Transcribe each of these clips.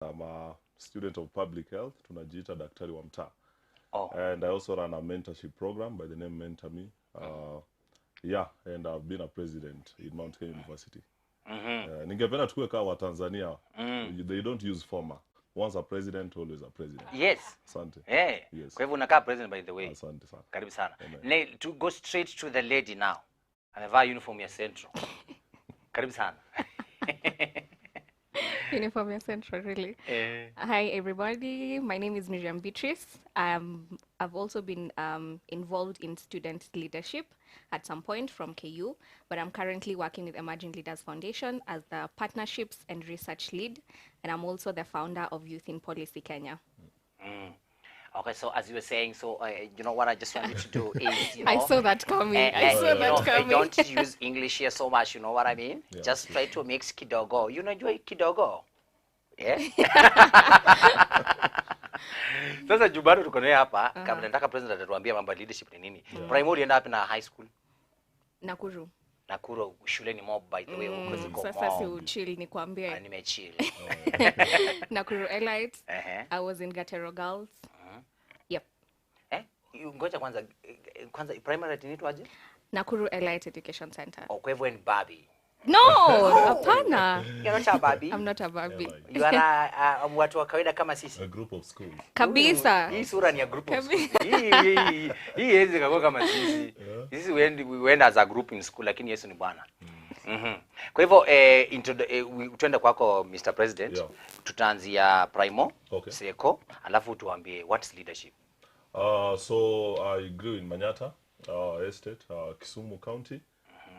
I'm a student of public health. Tunajiita daktari wa mtaa. Oh. And I also run a mentorship program by the name Mentor Me. Yeah, and I've been a president in Mount Kenya University. Ningependa tukue kama wa Tanzania. They don't use former. Once a president, always a president. Yes. Asante. Hey. Yes. Kwa hivyo unakaa president by the way. Asante sana. Karibu sana. Amen. To go straight to the lady now. Amevaa uniform ya Central. Karibu sana. Uniform ya Central, really. Hi everybody, my name is Miriam Beatrice. I've also been involved in student leadership at some point from KU, but I'm currently working with Emerging Leaders Foundation as the partnerships and research lead, and I'm also the founder of Youth in Policy Kenya. Okay, so as you were saying, so you know what I just wanted to do is, you know, I saw that coming. I saw that coming. Don't use English here so much, you know what I mean? Yeah, just try to mix kidogo. You know kidogo? Yeah? Sasa jubado tuko naye hapa, kama nataka president atuambie mambo ya leadership ni nini. Primary enda wapi na high school? Nakuru. Nakuru shule ni mob by the way, uko ziko mob. Sasa si uchill nikwambie. Nimechill. Nakuru Elite. I was in Gatero Girls. Yep. Ngoja kwanza primary inaitwa aje? Nakuru Elite Education Center. Oh, kwa hivyo ni Barbie. No, hapana. You're not a Barbie. I'm not a Barbie. You are watu wa kawaida kama sisi. A group of schools. Kabisa. Hii sura ni a group of schools. Hii hezi kako kama sisi. Sisi we went as a group in school, lakini Yesu ni Bwana. Kwa hivyo tuende kwako Mr. President. Tutaanzia Primo, Seko, alafu tuambie what's leadership. So I grew in Manyata Estate, Kisumu County.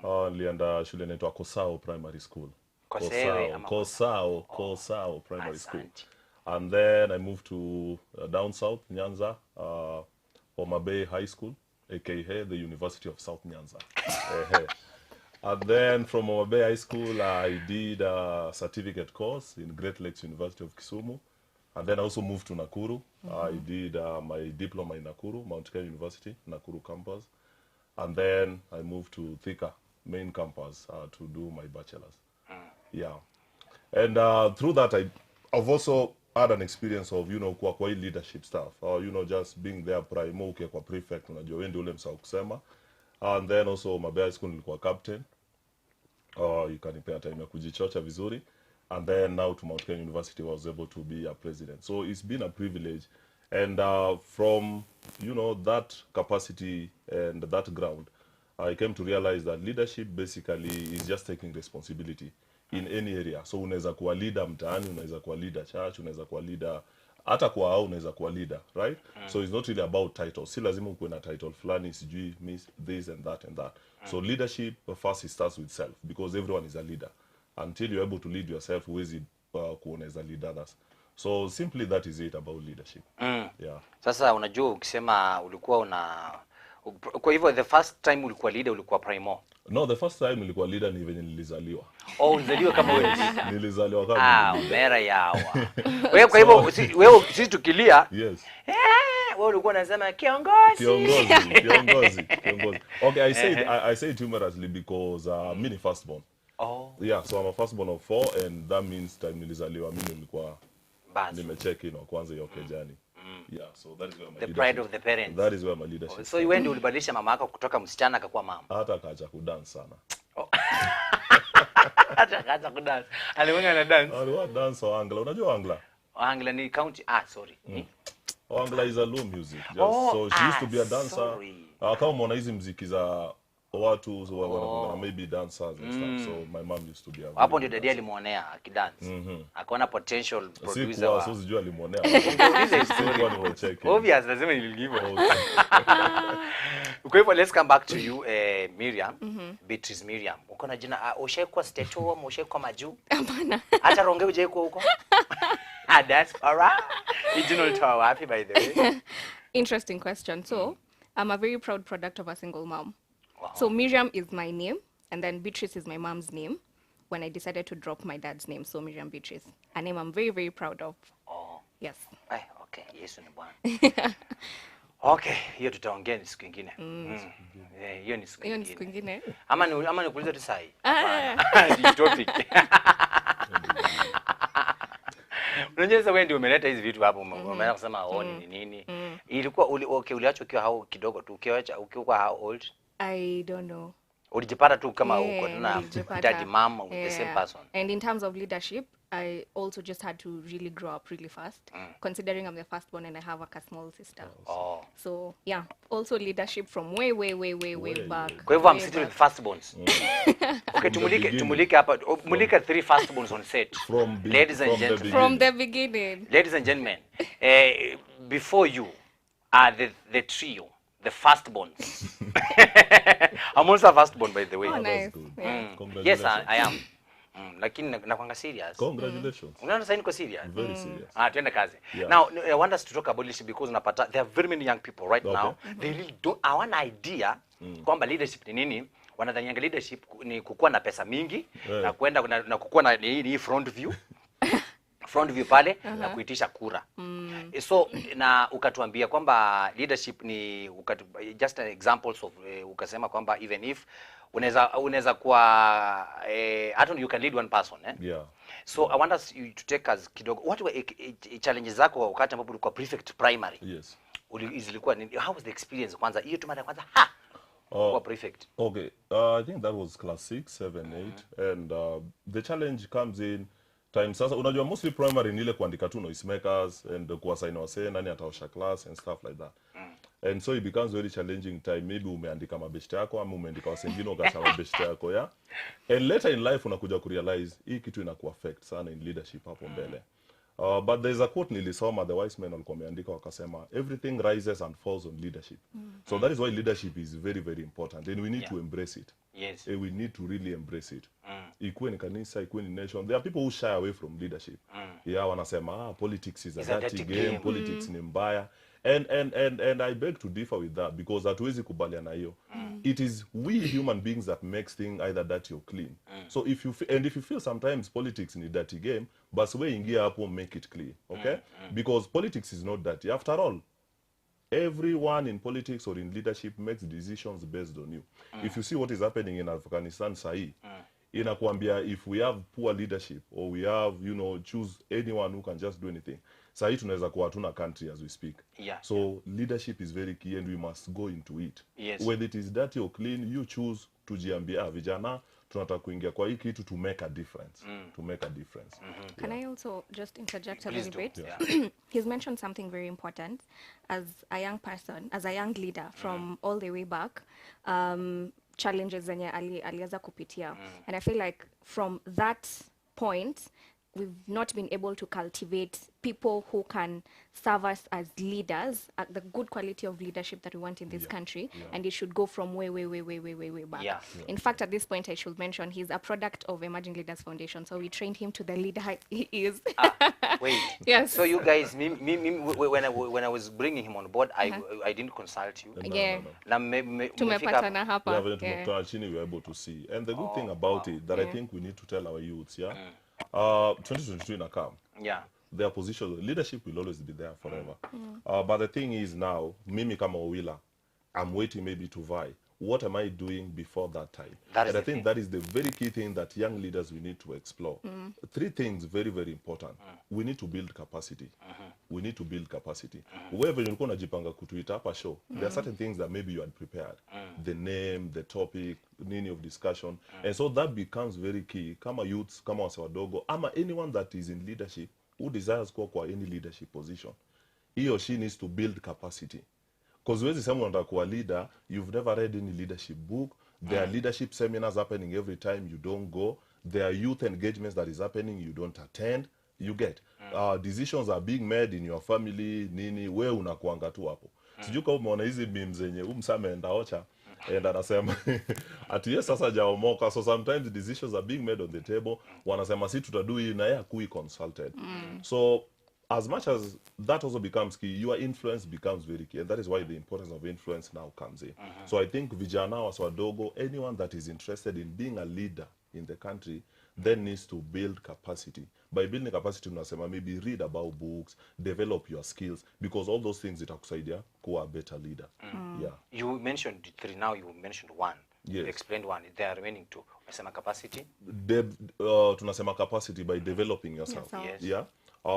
Nilienda shule inaitwa Kosao Primary School. Kosao Primary School. And then I moved to down south, Nyanza, Homa Bay High School, aka the University of South Nyanza. And then from Homa Bay High School, I did a certificate course in Great Lakes University of Kisumu. And then I also moved to Nakuru. I did my diploma in Nakuru, Mount Kenya University, Nakuru campus. And then I moved to Thika main campus to do my bachelor's. Yeah. And through that, I've also had an experience of, you know, kwa leadership stuff. You know, just being there primo, kwa prefect, unajua wewe ndio ule msao kusema. And then also my high school nilikuwa captain. Ikanipea time ya kujichocha vizuri. And then now to Mount Kenya University, I was able to be a president. So it's been a privilege. And from, you know, that capacity and that ground, I came to realize that leadership basically is just taking responsibility in any area. So unaweza kuwa leader mtaani, unaweza kuwa leader church, unaweza kuwa leader hata kwa au unaweza kuwa leader, right? So it's not really about titles. Si lazima ukuwe na title fulani, sijui miss this and that and that. So leadership first it starts with self, because everyone is a leader. Until you're able to lead yourself, huwezi kuoneza lead others. So simply that is it about leadership. Yeah. Sasa unajua ukisema ulikuwa kwa hivyo the first time ulikuwa leader ulikuwa primo? No, the first time nilikuwa leader ni venye nilizaliwa. Oh, ulizaliwa kama wewe? Nilizaliwa kama wewe. Mera yawa. Wewe kwa hivyo wewe sisi tukilia? Yes. Wewe ulikuwa unasema kiongozi. Okay, I say it humorously because mimi ni firstborn. Oh. Yeah, so I'm a firstborn of 4, and that means time nilizaliwa mimi nilikuwa nimecheck in kwanza hiyo kejani. Yeah, so that is where my the pride of the parents. That is where my leadership. So you went ulibadilisha mama yako kutoka msichana akakuwa mama. Hata akaacha kudance sana. Hata akaacha kudance. Aliwanga na dance. Aliwa dance Owilah. Unajua Owilah? Owilah ni county. Sorry. Owilah is a Luo music. So she used to be a dancer. Kama umeona hizi muziki za watu so maybe dancers and stuff. So my mom used to be a hapo ndio daddy alimuonea akidance. Akaona potential producer wa. So sijui alimuonea. Obvious lazima niligive. Kwa hivyo let's come back to you Miriam. Beatrice Miriam. Uko na jina ushaikuwa state home, ushaikuwa maju? Hapana. Hata Ronge hujaikuwa huko? That's alright. Original tower wapi by the way? Interesting question. So, I'm a very proud product of a single mom. Wow. So Miriam is my name, and then Beatrice is my mom's name when I decided to drop my dad's name, so Miriam Beatrice. A name I'm very, very proud of. Oh. Yes. Okay. Yesu ni Bwana. Okay, hiyo tutaongea siku nyingine. Hiyo ni siku nyingine. Ama nikuulize tu sahi. Ni topic. Unajua sasa wewe ndio umeleta hizi vitu hapo, umeanza kusema ni nini. Ilikuwa uliacha ukiwa hao kidogo tu, ukiwa how old? I don't know. Ulijipata tu kama uko na daddy mom with the same person. And in terms of leadership, I also just had to really grow up really fast, considering I'm the firstborn and I have a small sister. Oh. So yeah, also leadership from way back. Kwa hivyo I'm sitting with firstborns. Okay, tumulike hapa. Mulika 3 firstborns on set. Ladies and gentlemen. From the beginning. Ladies and gentlemen, before you are the trio, the firstborns. I'm also a firstborn, by the way. Oh, nice. Yes, I am. Lakini nakwanga serious. Congratulations. Unaona sasa niko serious. Very serious. Tuende kazi. Now, I want us to talk about leadership because unapata there are very many young people right now. They really don't hawana idea kwamba leadership ni nini. Wanadhanianga leadership ni kukuwa na pesa mingi na kwenda na kukuwa na hii front view. Front view pale na kuitisha kura. So na ukatuambia kwamba leadership ni just an examples of ukasema kwamba even if unaweza kuwa hata you can lead one person So I want us to take us kidogo what were challenges zako wakati ambapo ulikuwa prefect primary. Yes. Ilikuwa how was the experience kwanza hiyo tu mara kwanza kwa prefect? Okay, I think that was class 6, 7, 8 and the challenge comes in time sasa unajua mostly primary ni ile kuandika tu noise makers and kuassign wase nani ataosha class and stuff like that. And so it becomes very challenging time maybe umeandika mabeshte yako ama umeandika wase wengine ukaacha mabeshte yako and later in life unakuja kurealize hii kitu inaku affect sana in leadership hapo mbele. But there's a quote nilisoma the wise men walikuwa wameandika wakasema everything rises and falls on leadership. So that is why leadership is very very important and we need to embrace it. Yes. We need to really embrace it. Ikuwe ni kanisa, ikuwe ni nation. There are people who shy away from leadership. Wanasema politics is a dirty game. Politics ni mbaya. And I beg to differ with that because hatuwezi kubaliana hiyo. It is we human beings that makes things either dirty or clean. So if you feel sometimes politics ni dirty game, but we ingia hapo make it clean, okay? Because politics is not dirty. After all, everyone in politics or in leadership makes decisions based on you. If you see what is happening in Afghanistan sahi, inakuambia if we have poor leadership or we have, choose anyone who can just do anything. Sahi tunaweza kuwa hatuna country as we speak. So leadership is very key and we must go into it. Whether it is dirty or clean, you choose tujiambia vijana tunataka kuingia kwa hii kitu to make a difference. To make a difference. Can I also just interject a little bit? He's mentioned something very important as a young person, as a young leader from all the way back. Challenges zenye aliweza kupitia. And I feel like from that point we've not been able to cultivate people who can serve us as leaders, the good quality of leadership that we want in this country, and it should go from way back. In fact, at this point, I should mention he's a product of Emerging Leaders Foundation, so we trained him to the leader he is. Wait. Yes. So you guys, when I was bringing him on board, I didn't consult you. Tumepatana hapa. We were able to see. And the good thing about it that I think we need to tell our youths, 2022 in a come. Their position, leadership will always be there forever. But the thing is now, mimi kama Owilah, I'm waiting maybe to vie. What am I doing before that time? And I think that is the very key thing that young leaders we need to explore. 3 things very, very important. We need to build capacity. We need to build capacity. Wherever you're going to jipanga kutuita hapa show, there are certain things that maybe you had prepared. The name, the topic, nini of discussion. And so that becomes very key. Kama youths, kama wasewadogo, ama anyone that is in leadership, who desires kuwa kwa any leadership position, he or she needs to build capacity. Because when someone unataka kuwa leader, you've never read any leadership book. There are leadership seminars happening every time, you don't go. There are youth engagements that is happening, you don't attend. You get. Decisions are being made in your family, nini, we unakuanga tu hapo. Sijui kama umeona hizi memes zenye msame enda ocha. And anasema ati yes sasa jaomoka, so sometimes decisions are being made on the table, wanasema si tutadu hii na yeye hakui consulted. So as much as that also becomes key, your influence becomes very key, and that is why the importance of influence now comes in. So I think vijana wadogo, anyone that is interested in being a leader in the country then needs to build capacity. By building capacity, unasema maybe read about books, develop your skills, because all those things itakusaidia kuwa a better leader. You mentioned 3, now you mentioned 1. Yes. You explained 1. There are remaining 2. Unasema capacity? Tunasema capacity by developing yourself. Yes.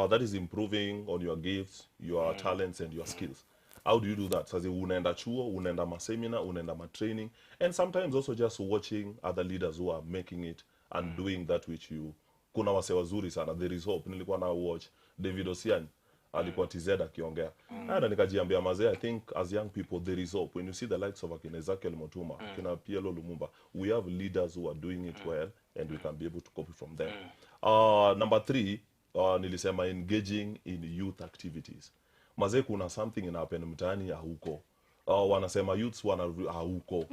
that is improving on your gifts, your talents and your skills. How do you do that? Sasa unaenda chuo, unaenda maseminar, unaenda matraining, and sometimes also just watching other leaders who are making it and doing that which you. Kuna wase wazuri sana, there is hope. Nilikuwa na watch David Osian, alikuwa TZ akiongea. Na nikajiambia mazee, I think as young people there is hope. When you see the likes of Akina Ezekiel Motuma, Akina PLO Lumumba, we have leaders who are doing it well and we can be able to copy from them. Number 3, nilisema engaging in youth activities. Mazee kuna something in happen mtaani hauko. Wanasema youths wana hauko.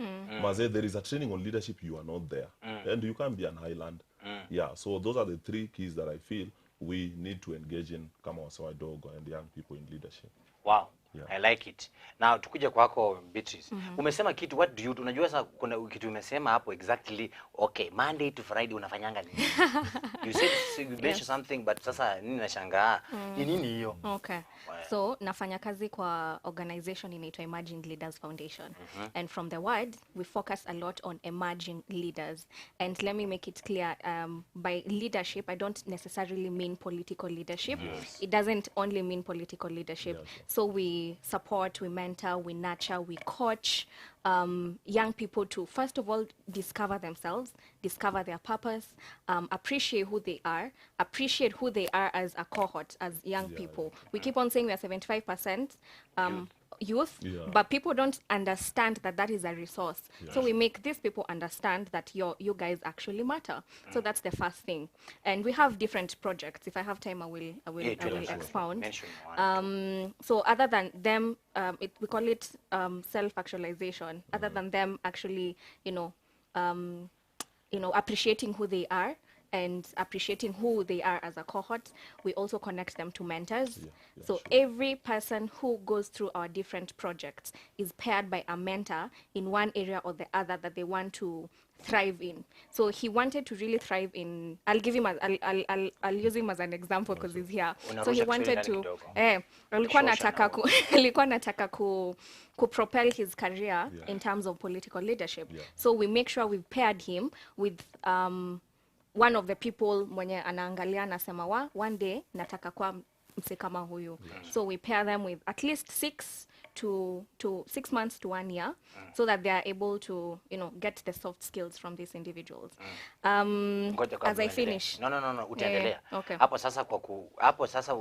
Mazee, there is a training on leadership, you are not there. And you can't be an island. Yeah, so those are the 3 keys that I feel we need to engage in kama wasewa dogo and young people in leadership. Wow. Yeah. I like it. Now tukuje kwako Beatrice. Umesema kitu, what do you do? Unajua sasa kuna kitu umesema hapo exactly. Okay, Monday to Friday unafanyanga nini? You said you mentioned something but sasa nini nashangaa? Ni nini hiyo? Okay. So nafanya kazi kwa organization inaitwa Emerging Leaders Foundation. And from the word we focus a lot on emerging leaders. And let me make it clear, by leadership I don't necessarily mean political leadership. Yes. It doesn't only mean political leadership. Yes. So we support, we mentor, we nurture, we coach young people to, first of all, discover themselves, discover their purpose, appreciate who they are as a cohort, as young people. We keep on saying we are 75% youth, but people don't understand that that is a resource. So we make these people understand that you guys actually matter. So that's the first thing. And we have different projects. If I have time, I will expound. So other than them, we call it self-actualization. Other than them actually, appreciating who they are and appreciating who they are as a cohort, we also connect them to mentors. So every person who goes through our different projects is paired by a mentor in one area or the other that they want to thrive in. So he wanted to really thrive in, I'll use him as an example because he's here. So he wanted to alikuwa nataka ku propel his career in terms of political leadership. So we make sure we've paired him with one of the people mwenye anaangalia anasema one day nataka kwa mse kama huyu. So we pair them with at least 6 months to 1 year so that they are able to get the soft skills from these individuals. As I finish. No, utaendelea. Okay. Hapo sasa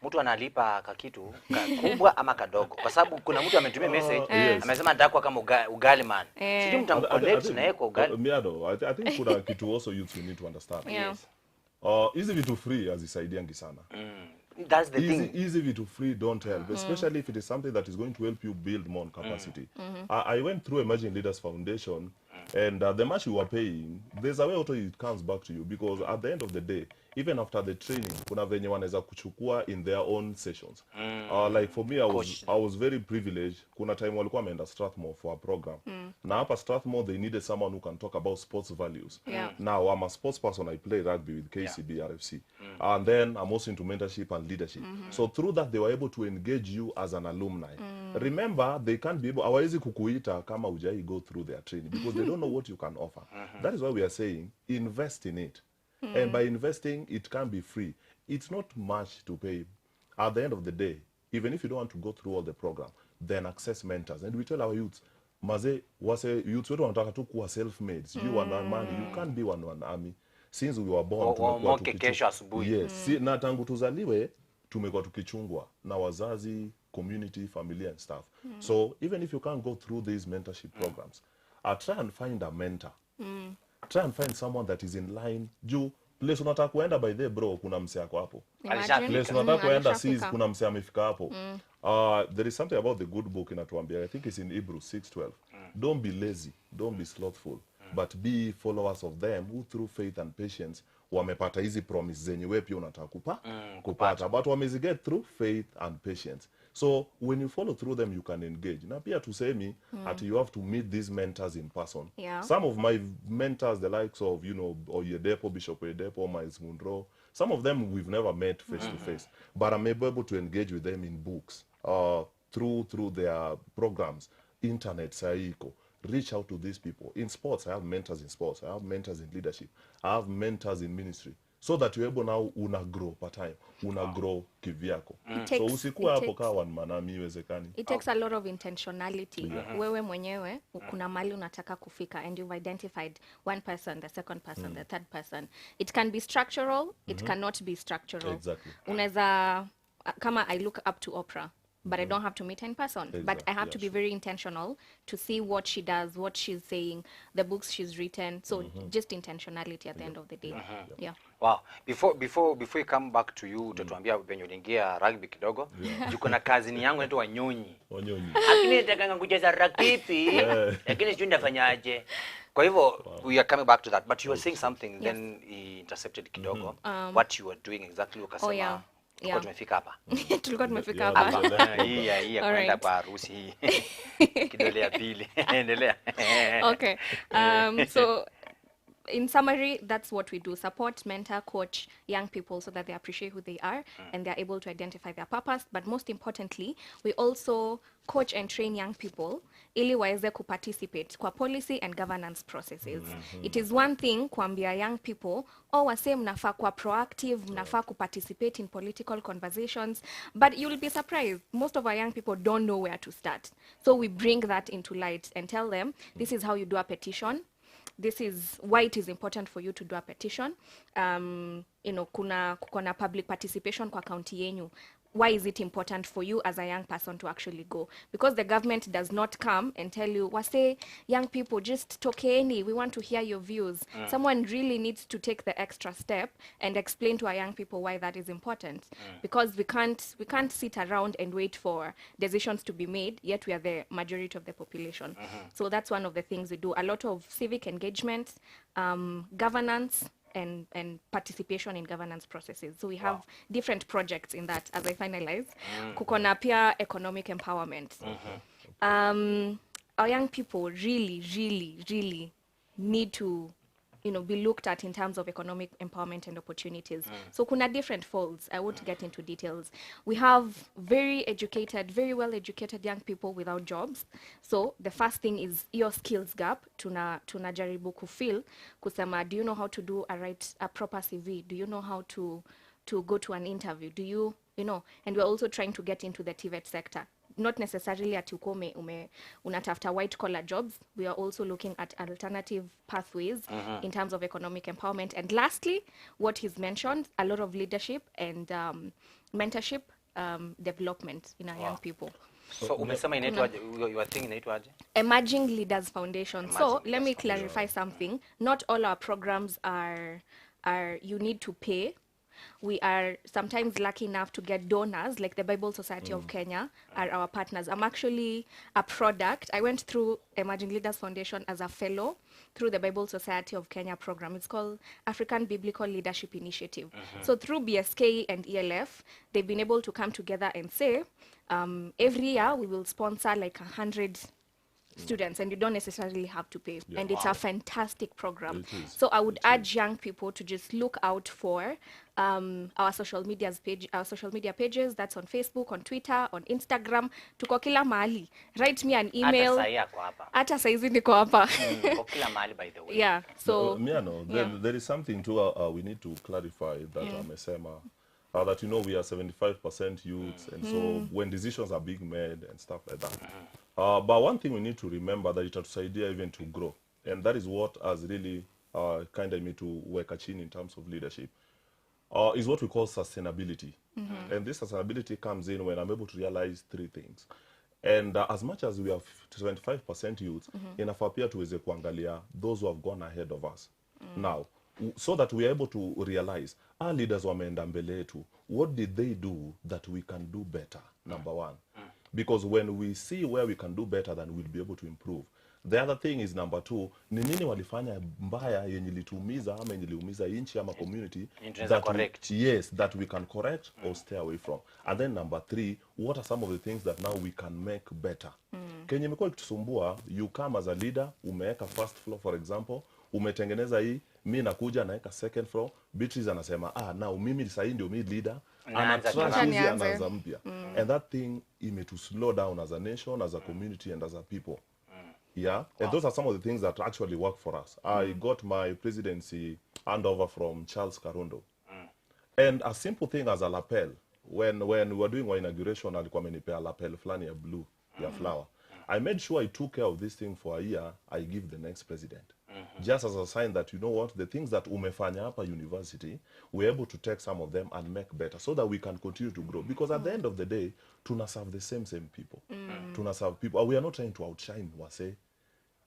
mtu analipa kakitu kubwa ama kadogo kwa sababu kuna mtu ametumia message amesema nataka kama ugali man. Sijui mtamconnect na yeye kwa ugali. Miado, I think kuna kitu also youth you need to understand. Yes. Easy vitu free azisaidiangi sana. That's the thing. Easy vitu free don't help, especially if it is something that is going to help you build more capacity. I went through Emerging Leaders Foundation, and the much you are paying, there's a way auto it comes back to you, because at the end of the day, even after the training, kuna venye wanaweza kuchukua in their own sessions. Like for me, I was very privileged. Kuna time walikuwa wameenda Strathmore for a program. Na hapa Strathmore, they needed someone who can talk about sports values. Now, I'm a sports person. I play rugby with KCB, RFC. And then I'm also into mentorship and leadership. So through that, they were able to engage you as an alumni. Remember, they can't be able, hawawezi kukuita kama hujai go through their training, because they don't know what you can offer. That is why we are saying, invest in it. And by investing, it can be free. It's not much to pay. At the end of the day, even if you don't want to go through all the program, then access mentors. And we tell our youths, maze, wase youths wetu wanataka tu kuwa self-made. You want money, you can't be one army. Since we were born, tumekuwa tukichungwa. Yes, na tangu tuzaliwe, tumekuwa tukichungwa na wazazi, community, family and stuff. So even if you can't go through these mentorship programs, try and find a mentor. Try and find someone that is in line. Juu place unataka kuenda by the bro, kuna mse yako hapo. Place unataka kuenda sis, kuna mse amefika hapo. There is something about the good book inatuambia, I think it's in Hebrews 6:12. Don't be lazy, don't be slothful, but be followers of them who through faith and patience wamepata hizi promise zenye wewe pia unataka kupata, but wameziget through faith and patience. So when you follow through them, you can engage. Na pia tusemi that you have to meet these mentors in person. Some of my mentors, the likes of, Oyedepo, Bishop Oyedepo, Miles Munro, some of them we've never met face to face, but I'm able to engage with them in books, through their programs, internet, saiko. Reach out to these people. In sports, I have mentors in sports. I have mentors in leadership. I have mentors in ministry. so that you're able now una grow per time, una grow kivyako. So usikuwa hapo kwa one manami iwezekani. It takes a lot of intentionality. Wewe mwenyewe kuna mali unataka kufika, and you've identified one person, the second person, the third person. It can be structural, it cannot be structural. Exactly. Unaweza kama I look up to Oprah, but I don't have to meet her in person. Exactly. But I have to be very intentional to see what she does, what she's saying, the books she's written. So just intentionality at the end of the day. Yeah. Wow. Before we come back to you, utatuambia venye uliingia rugby kidogo. Juko na kazini yangu inaitwa Wanyonyi. Lakini nataka kucheza rugby, lakini sijui ndafanyaje. Kwa hivyo we are coming back to that, but you were saying something, then he intercepted kidogo. What you were doing exactly ukasema. Tulikuwa tumefika hapa. Tulikuwa tumefika hapa. Hii kwenda kwa harusi. Kidole ya pili. Endelea. Okay. So in summary, that's what we do: support, mentor, coach young people so that they appreciate who they are and they're able to identify their purpose. But most importantly, we also coach and train young people ili waweze kuparticipate kwa policy and governance processes. It is one thing kuambia young people, oh, wase mnafaa kuwa proactive, mnafaa kuparticipate in political conversations, but you'll be surprised, most of our young people don't know where to start. So we bring that into light and tell them, this is how you do a petition. This is why it is important for you to do a petition. Kuna public participation kwa county yenyu. Why is it important for you as a young person to actually go? Because the government does not come and tell you, wase, young people, just tokeni, we want to hear your views. Someone really needs to take the extra step and explain to our young people why that is important. Because we can't sit around and wait for decisions to be made, yet we are the majority of the population. So that's one of the things we do. A lot of civic engagement, governance, and participation in governance processes. So we have different projects in that as I finalize. Kukona pia economic empowerment. Our young people really need to be looked at in terms of economic empowerment and opportunities. So kuna different folds. I won't get into details. We have very well educated young people without jobs. So the first thing is your skills gap. Tunajaribu kufeel kusema, do you know how to do a proper CV? Do you know how to go to an interview? Do you and we're also trying to get into the TVET sector. Not necessarily at ukome unatafta white collar jobs. We are also looking at alternative pathways in terms of economic empowerment. And lastly, what he's mentioned, a lot of leadership and mentorship development in our young people. So umesema inaitwaje? Your thing inaitwaje? Emerging Leaders Foundation. So let me clarify something. Not all our programs are you need to pay. We are sometimes lucky enough to get donors, like the Bible Society of Kenya are our partners. I'm actually a product. I went through Emerging Leaders Foundation as a fellow through the Bible Society of Kenya program. It's called African Biblical Leadership Initiative. So through BSK and ELF, they've been able to come together and say, every year we will sponsor like 100 students, and you don't necessarily have to pay. And it's a fantastic program. So I would urge young people to just look out for our social media pages. That's on Facebook, on Twitter, on Instagram. Tuko kila mahali. Write me an email. Hata saizi niko hapa. Tuko kila mahali, by the way. Yeah. So there is something too we need to clarify that amesema. That we are 75% youths, and so when decisions are being made and stuff like that. But one thing we need to remember that itatusaidia even to grow, and that is what has really kind of me to work in terms of leadership, is what we call sustainability. And this sustainability comes in when I'm able to realize three things. And as much as we have 25% youths, inafaa pia tuweze kuangalia those who have gone ahead of us. Now, so that we are able to realize our leaders wameenda mbele yetu, what did they do that we can do better, number one. Because when we see where we can do better, then we'll be able to improve. The other thing is number two, ni nini walifanya mbaya yenye lituumiza ama yenye liumiza inchi ama community that we can correct or stay away from. And then number three, what are some of the things that now we can make better? Kenye imekuwa ikitusumbua, you come as a leader, umeweka first floor for example, umetengeneza hii, mi nakuja naeka second floor, Beatrice anasema, now mimi sasa ndio mi leader, anaanza mpya. And that thing to slow down as a nation, as a community, and as a people. Yeah, and those are some of the things that actually work for us. I got my presidency handover from Charles Karondo. And a simple thing as a lapel, when we were doing our inauguration, alikuwa amenipea lapel flani ya blue, ya flower. I made sure I took care of this thing for a year. I give the next president. Just as a sign that, you know what, the things that umefanya hapa university, we're able to take some of them and make better so that we can continue to grow. Because at the end of the day, tuna serve the same people. Tuna serve people. We are not trying to outshine wase.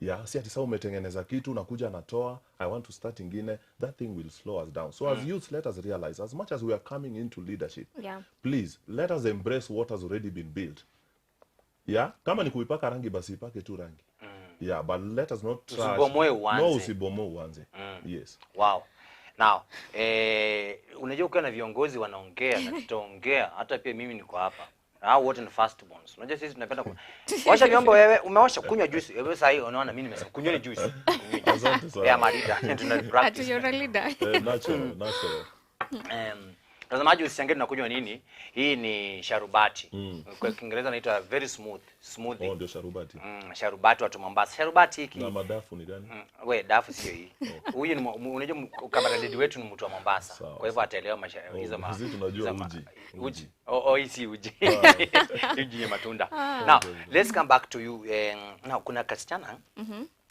Yeah, si ati sasa umetengeneza kitu nakuja natoa, I want to start ingine, that thing will slow us down. So as youth, let us realize, as much as we are coming into leadership, please, let us embrace what has already been built. Yeah, kama ni kuipaka rangi basi ipake tu rangi. Yeah, but let us not trash. Usibomoe uanze. No, usibomoe uanze. Yes. Wow. Now, unajua ukiwa na viongozi wanaongea na tutaongea, hata pia mimi niko hapa. Hao wote ni firstborns. Unajua sisi tunapenda washa vyombo wewe, umeosha kunywa juice. Wewe sasa hiyo unaona mimi nimesema kunywa juice. Asante sana. Yeah, Marida. Tuna practice. You're a leader. Natural. Mtazamaji usichangie tunakunywa nini? Hii ni sharubati. Kwa Kiingereza inaitwa very smoothie. Oh, ndio sharubati. Sharubati watu Mombasa. Sharubati hiki. Na madafu ni gani? We, dafu sio hii. Huyu ni unajua kamera dadi wetu ni mtu wa Mombasa. Kwa hivyo ataelewa hizo Sisi tunajua uji. Hii si uji. Uji ya matunda. Now, let's come back to you. Now kuna kasichana.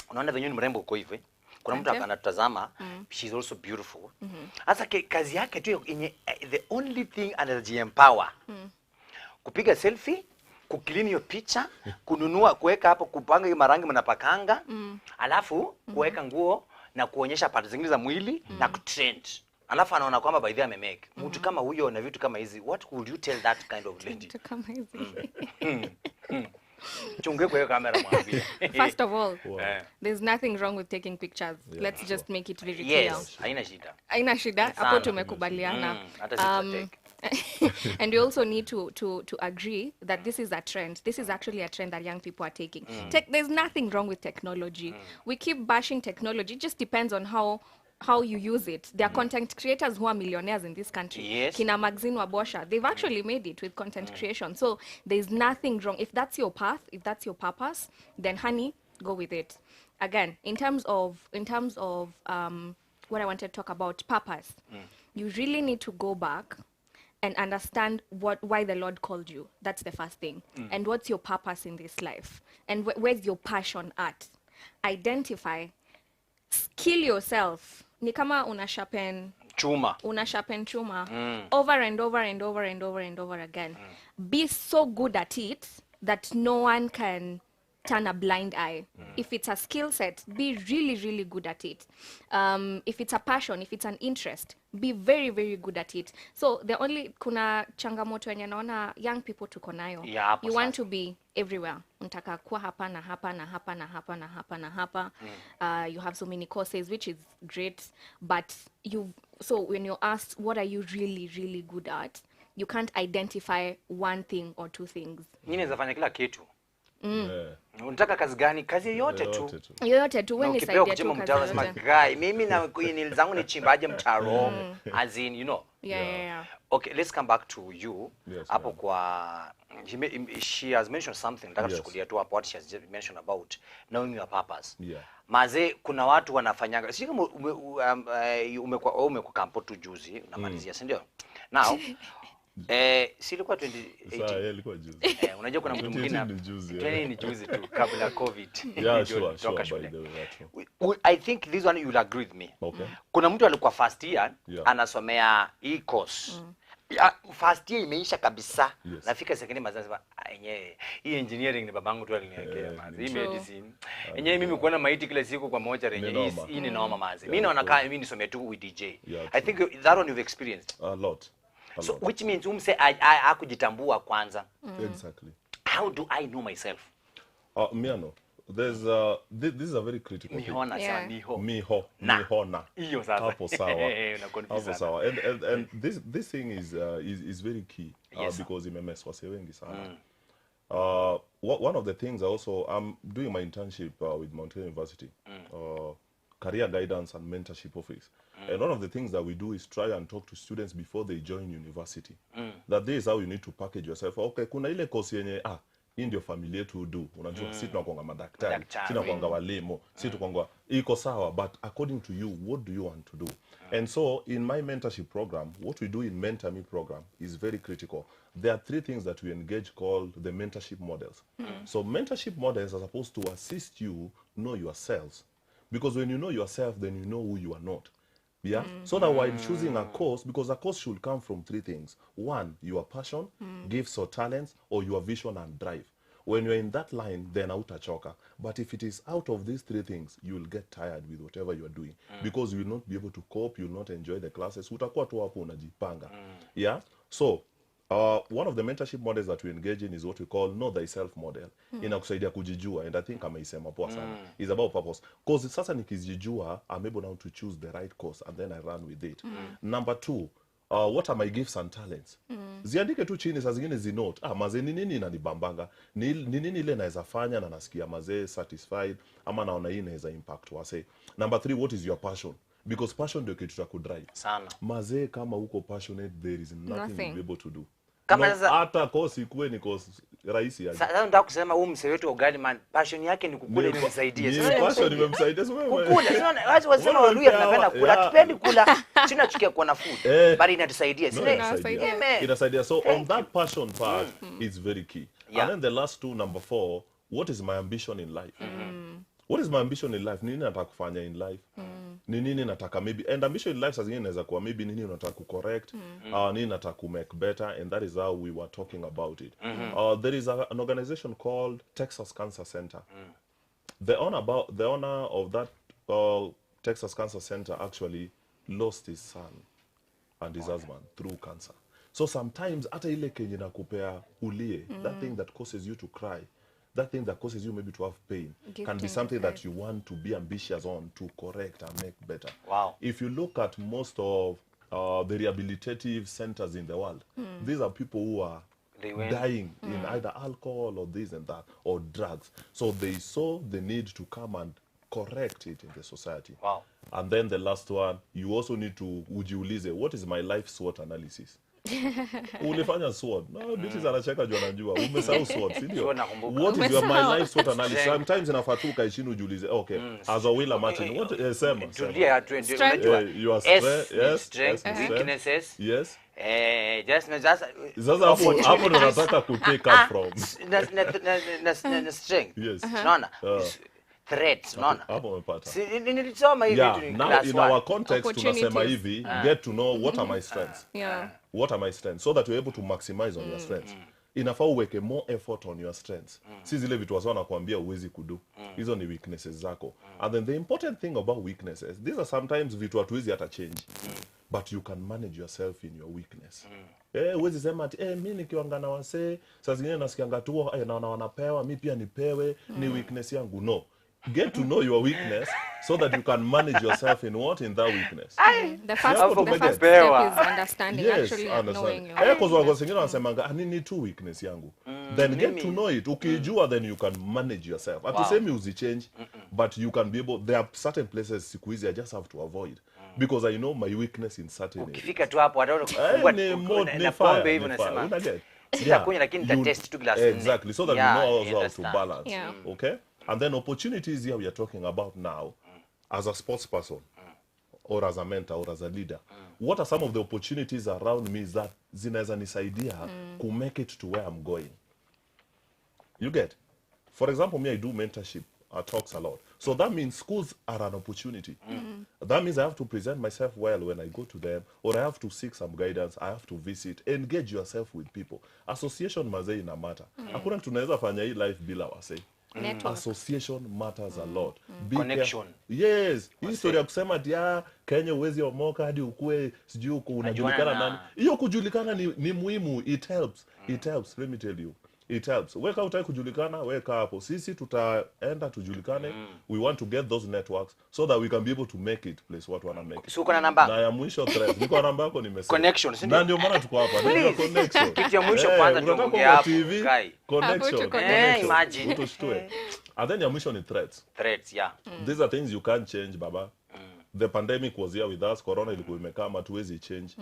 Unaona venyewe ni mrembo uko hivi. Kuna mtu anatazama, she's also beautiful. Hasa kazi yake tu yenye the only thing anaji-empower. Kupiga selfie, kuclean your picha, kununua, kuweka hapo, kupanga hiyo marangi mnapakanga, alafu kuweka nguo na kuonyesha part zingine za mwili na kutrend. Alafu anaona kwamba by the way amemake. Mtu kama huyo na vitu kama hizi, what would you tell that kind of lady? Mtu kama hizi. Chunge kwa hiyo kamera mwambie. First of all, there's nothing wrong with taking pictures. Let's just make it very clear. Yes, haina shida. Haina shida, hapo tumekubaliana. And we also need to agree that this is a trend. This is actually a trend that young people are taking. There's nothing wrong with technology. We keep bashing technology. It just depends on how you use it. There are content creators who are millionaires in this country. Yes. Kina Maxine Wabosha, they've actually made it with content creation. So there's nothing wrong. If that's your path, if that's your purpose, then honey, go with it. Again, in terms of what I wanted to talk about, purpose, you really need to go back and understand why the Lord called you. That's the first thing. And what's your purpose in this life? And where's your passion at? Identify, skill yourself. Ni kama una sharpen chuma over and over and over and over and over again. Be so good at it that no one can turn a blind eye. If it's a skill set, be really, really good at it. If it's a passion, if it's an interest, be very, very good at it. So the only kuna changamoto yenye naona young people tuko nayo. Yeah, you want to be everywhere. Unataka kuwa hapa na hapa na hapa na hapa na hapa na hapa. You have so many courses, which is great, but so when you're asked what are you really, really good at, you can't identify one thing or two things. Mimi naweza fanya kila kitu. Unataka kazi gani? Kazi yoyote tu. Yoyote tu, wewe nisaidia tu kazi yoyote. Mimi na nilizangu ni chimbaje mtaro, as in, you know. Yeah. Okay, let's come back to you. Yes, Hapo kwa she has mentioned something. Nataka tuchukulie tu hapo what she has mentioned about knowing your purpose. Yeah. Maze kuna watu wanafanyanga. Sio kama umekuwa kampo tu juzi unamalizia, si ndio? Now si ilikuwa 2018. Sasa ilikuwa juzi. Unajua kuna mtu mwingine ni juzi tu kabla COVID. Yeah, sure. I think this one you'll agree with me. Okay. Kuna mtu alikuwa first year anasomea e-course. First year imeisha kabisa. Nafika second year mazanziba yenyewe hii engineering ni babangu tu aliniwekea mazi. Hii medicine. Yenyewe mimi kuona maiti kila siku kwa moja yenyewe hii ni noma mazi. Mimi naona kama mimi nisome tu with DJ. I think that one you've experienced. A lot. So which means umse akujitambua kwanza. Exactly. How do I know myself? Miano, there's this is a very critical thing. Mihona. Hiyo sasa. Hapo sawa. And this thing is very key because imemeswa wengi sana. One of the things I'm doing my internship with Mount Kenya University. Career guidance and mentorship office. And one of the things that we do is try and talk to students before they join university. That this is how you need to package yourself. Okay, kuna ile course yenye hii ndio familia yetu do. Unajua sisi tunakuanga madaktari, Madaktari. sisi tunakuanga walimu, sisi tunakuanga iko sawa, but according to you, what do you want to do? And so in my mentorship program, what we do in Mentor Me program is very critical. There are 3 things that we engage called the mentorship models. So mentorship models are supposed to assist you know yourselves. Because when you know yourself, then you know who you are not. Yeah. So that while choosing a course, because a course should come from 3 things. 1, your passion, gifts or talents, or your vision and drive. When you're in that line, then hautachoka. But if it is out of these 3 things, you will get tired with whatever you are doing. Because you will not be able to cope, you will not enjoy the classes. Utakuwa tu hapo unajipanga. Yeah. So one of the mentorship models that we engage in is what we call know thyself model. Inakusaidia kujijua, and I think ameisema poa sana. It's about purpose. Because sasa nikijijua, I'm able now to choose the right course and then I run with it. Number 2, what are my gifts and talents? Ziandike tu chini, saa zingine zinote. Mazee ni nini inanibambanga? Ni nini ile naweza fanya na nasikia mazee satisfied ama naona hii inaweza impact wase. Number 3, what is your passion? Because passion ndio kitu cha kudrive. Sana. Mazee kama uko passionate, there is nothing you'll be able to do. Kama no, hata kosi ikuwe ni kosi rahisi aje. Sasa nataka kusema huyu msee wetu ugali man, passion yake ni kukula ili nisaidie. Sasa passion nimemsaidia sasa wewe. Kukula. Sasa watu wasema Waluya tunapenda kula. Hatupendi kula. Sina chukia kuwa na food. Bali inatusaidia. Inasaidia. So on that passion part, it's very key. And then the last 2, number 4, what is my ambition in life? What is my ambition in life? Nini nataka kufanya in life? Nini nataka maybe, and ambition in life sasa inaweza kuwa maybe nini unataka kucorrect, nini nataka ku make better, and that is how we were talking about it. There is an organization called Texas Cancer Center. The owner of that Texas Cancer Center actually lost his son and his husband through cancer. So sometimes hata ile kenye nakupea ulie, that thing that causes you to cry, that thing that causes you maybe to have pain can be something that you want to be ambitious on to correct and make better. Wow. If you look at most of the rehabilitative centers in the world, these are people who are dying in either alcohol or this and that, or drugs. So they saw the need to come and correct it in the society. Wow. And then the last one, you also need to ujiulize, what is my life SWOT analysis? Ulifanya SWOT. No, Beatrice anacheka juu anajua. Umesahau SWOT, si ndio? What is your my life SWOT analysis? Sometimes inafaa tu ukae chini ujiulize, okay, as Owilah Martin, what sema? Tulia unajua. You are strength, weaknesses. Yes. Just Sasa hapo ndo nataka ku take up from. Na strength. Yes. Unaona? Threats, unaona? Hapo umepata. Nilisoma hivi tu in class 1. In our context tunasema hivi, get to know what are my strengths. What are my strengths, so that you're able to maximize on your strengths. Inafaa uweke more effort on your strengths. Si zile vitu wasio wanakuambia uwezi kudu. Hizo ni weaknesses zako. And then the important thing about weaknesses, these are sometimes vitu hatuwezi hata change. But you can manage yourself in your weakness. Uwezi sema ati mimi nikiwangana wase, saa zingine nasikianga tu naona wanapewa, mimi pia nipewe, ni weakness yangu. No. Get to know your weakness so that you can manage yourself in that weakness. The first step is understanding, actually knowing your weakness. Because wako singine wanasemanga nini tu weakness yangu. Then get to know it. Ukijua, then you can manage yourself. At the same uzi change, but you can be able, there are certain places siku hizi I just have to avoid. Because I know my weakness in certain areas. Ukifika tu hapo wataona kufungua na pombe hivi unasema. Sitakunywa lakini nitatest tu glass. Exactly. So that you know also how to balance. Okay? And then opportunities here we are talking about now, as a sports person, or as a mentor, or as a leader. What are some of the opportunities around me that zinaweza nisaidia to make it to where I'm going? You get? For example, me, I do mentorship talks a lot. So that means schools are an opportunity. That means I have to present myself well when I go to them, or I have to seek some guidance, I have to visit, engage yourself with people. Association mazee ina matter. Hakuna tunaweza fanya hii life bila wasee. Association matters a lot. Connection. Yes. Hii story ya kusema dia Kenya uwezi omoka hadi ukue sijui unajulikana nani. Hiyo kujulikana ni muhimu. It helps. It helps. Let me tell you. It helps. Weka utaki kujulikana, weka hapo. Sisi tutaenda tujulikane. We want to get those networks so that we can be able to make it place what wana make. So kuna namba? Na ya mwisho thread. Niko namba yako nimesema. Connection, na ndio maana tuko hapa. Ndio connection. Kitu ya mwisho kwanza tuongea hapo. Connection. Imagine. Utoshtue. And then ya mwisho ni threats. Threats, yeah. These are things you can't change, baba. The pandemic was here with us. Corona ilikuwa imekaa, hatuwezi change.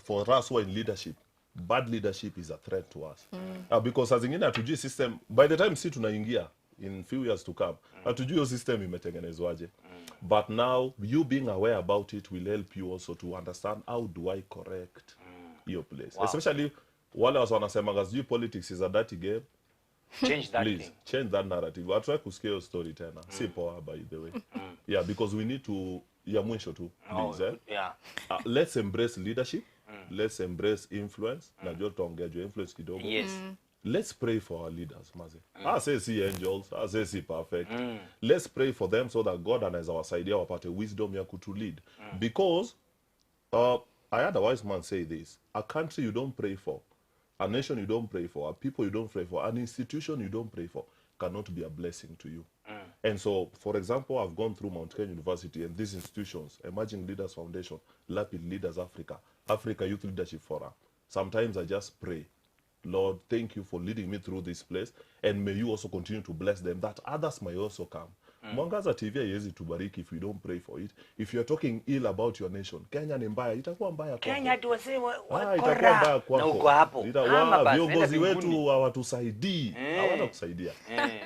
For us who are in leadership, bad leadership is a threat to us. Because as ingine hatujui system, by the time si tunaingia in few years to come, hatujui hiyo system imetengenezwaje. But now, you being aware about it will help you also to understand how do I correct your place. Wow. Especially, wale wanasema sijui politics is a dirty game. Change that Please, thing. change that narrative. I'll try to scale story tena. Si poa, by the way. Yeah, because we need to, ya mwisho tu, please. Yeah. Let's embrace leadership. Let's embrace influence. Najua tutaongea juu influence kidogo. Yes. Let's pray for our leaders, maze. I say see angels, I say see perfect. Let's pray for them so that God anaweza wasaidia wapate wisdom ya kutu lead. Because I had a wise man say this, a country you don't pray for, a nation you don't pray for, a people you don't pray for, an institution you don't pray for cannot be a blessing to you. And so, for example, I've gone through Mount Kenya University and these institutions, Emerging Leaders Foundation, Lapid Leaders Africa, Africa Youth Leadership Forum. Sometimes I just pray, Lord, thank you for leading me through this place, and may you also continue to bless them, that others may also come. Mwangaza TV haiwezi tubariki if we don't pray for it. If you're talking ill about your nation, Kenya ni mbaya, itakuwa mbaya kwako. Kenya tu wasema itakuwa mbaya kwako. Na uko hapo. Viongozi wetu hawatusaidii, hawatakusaidia.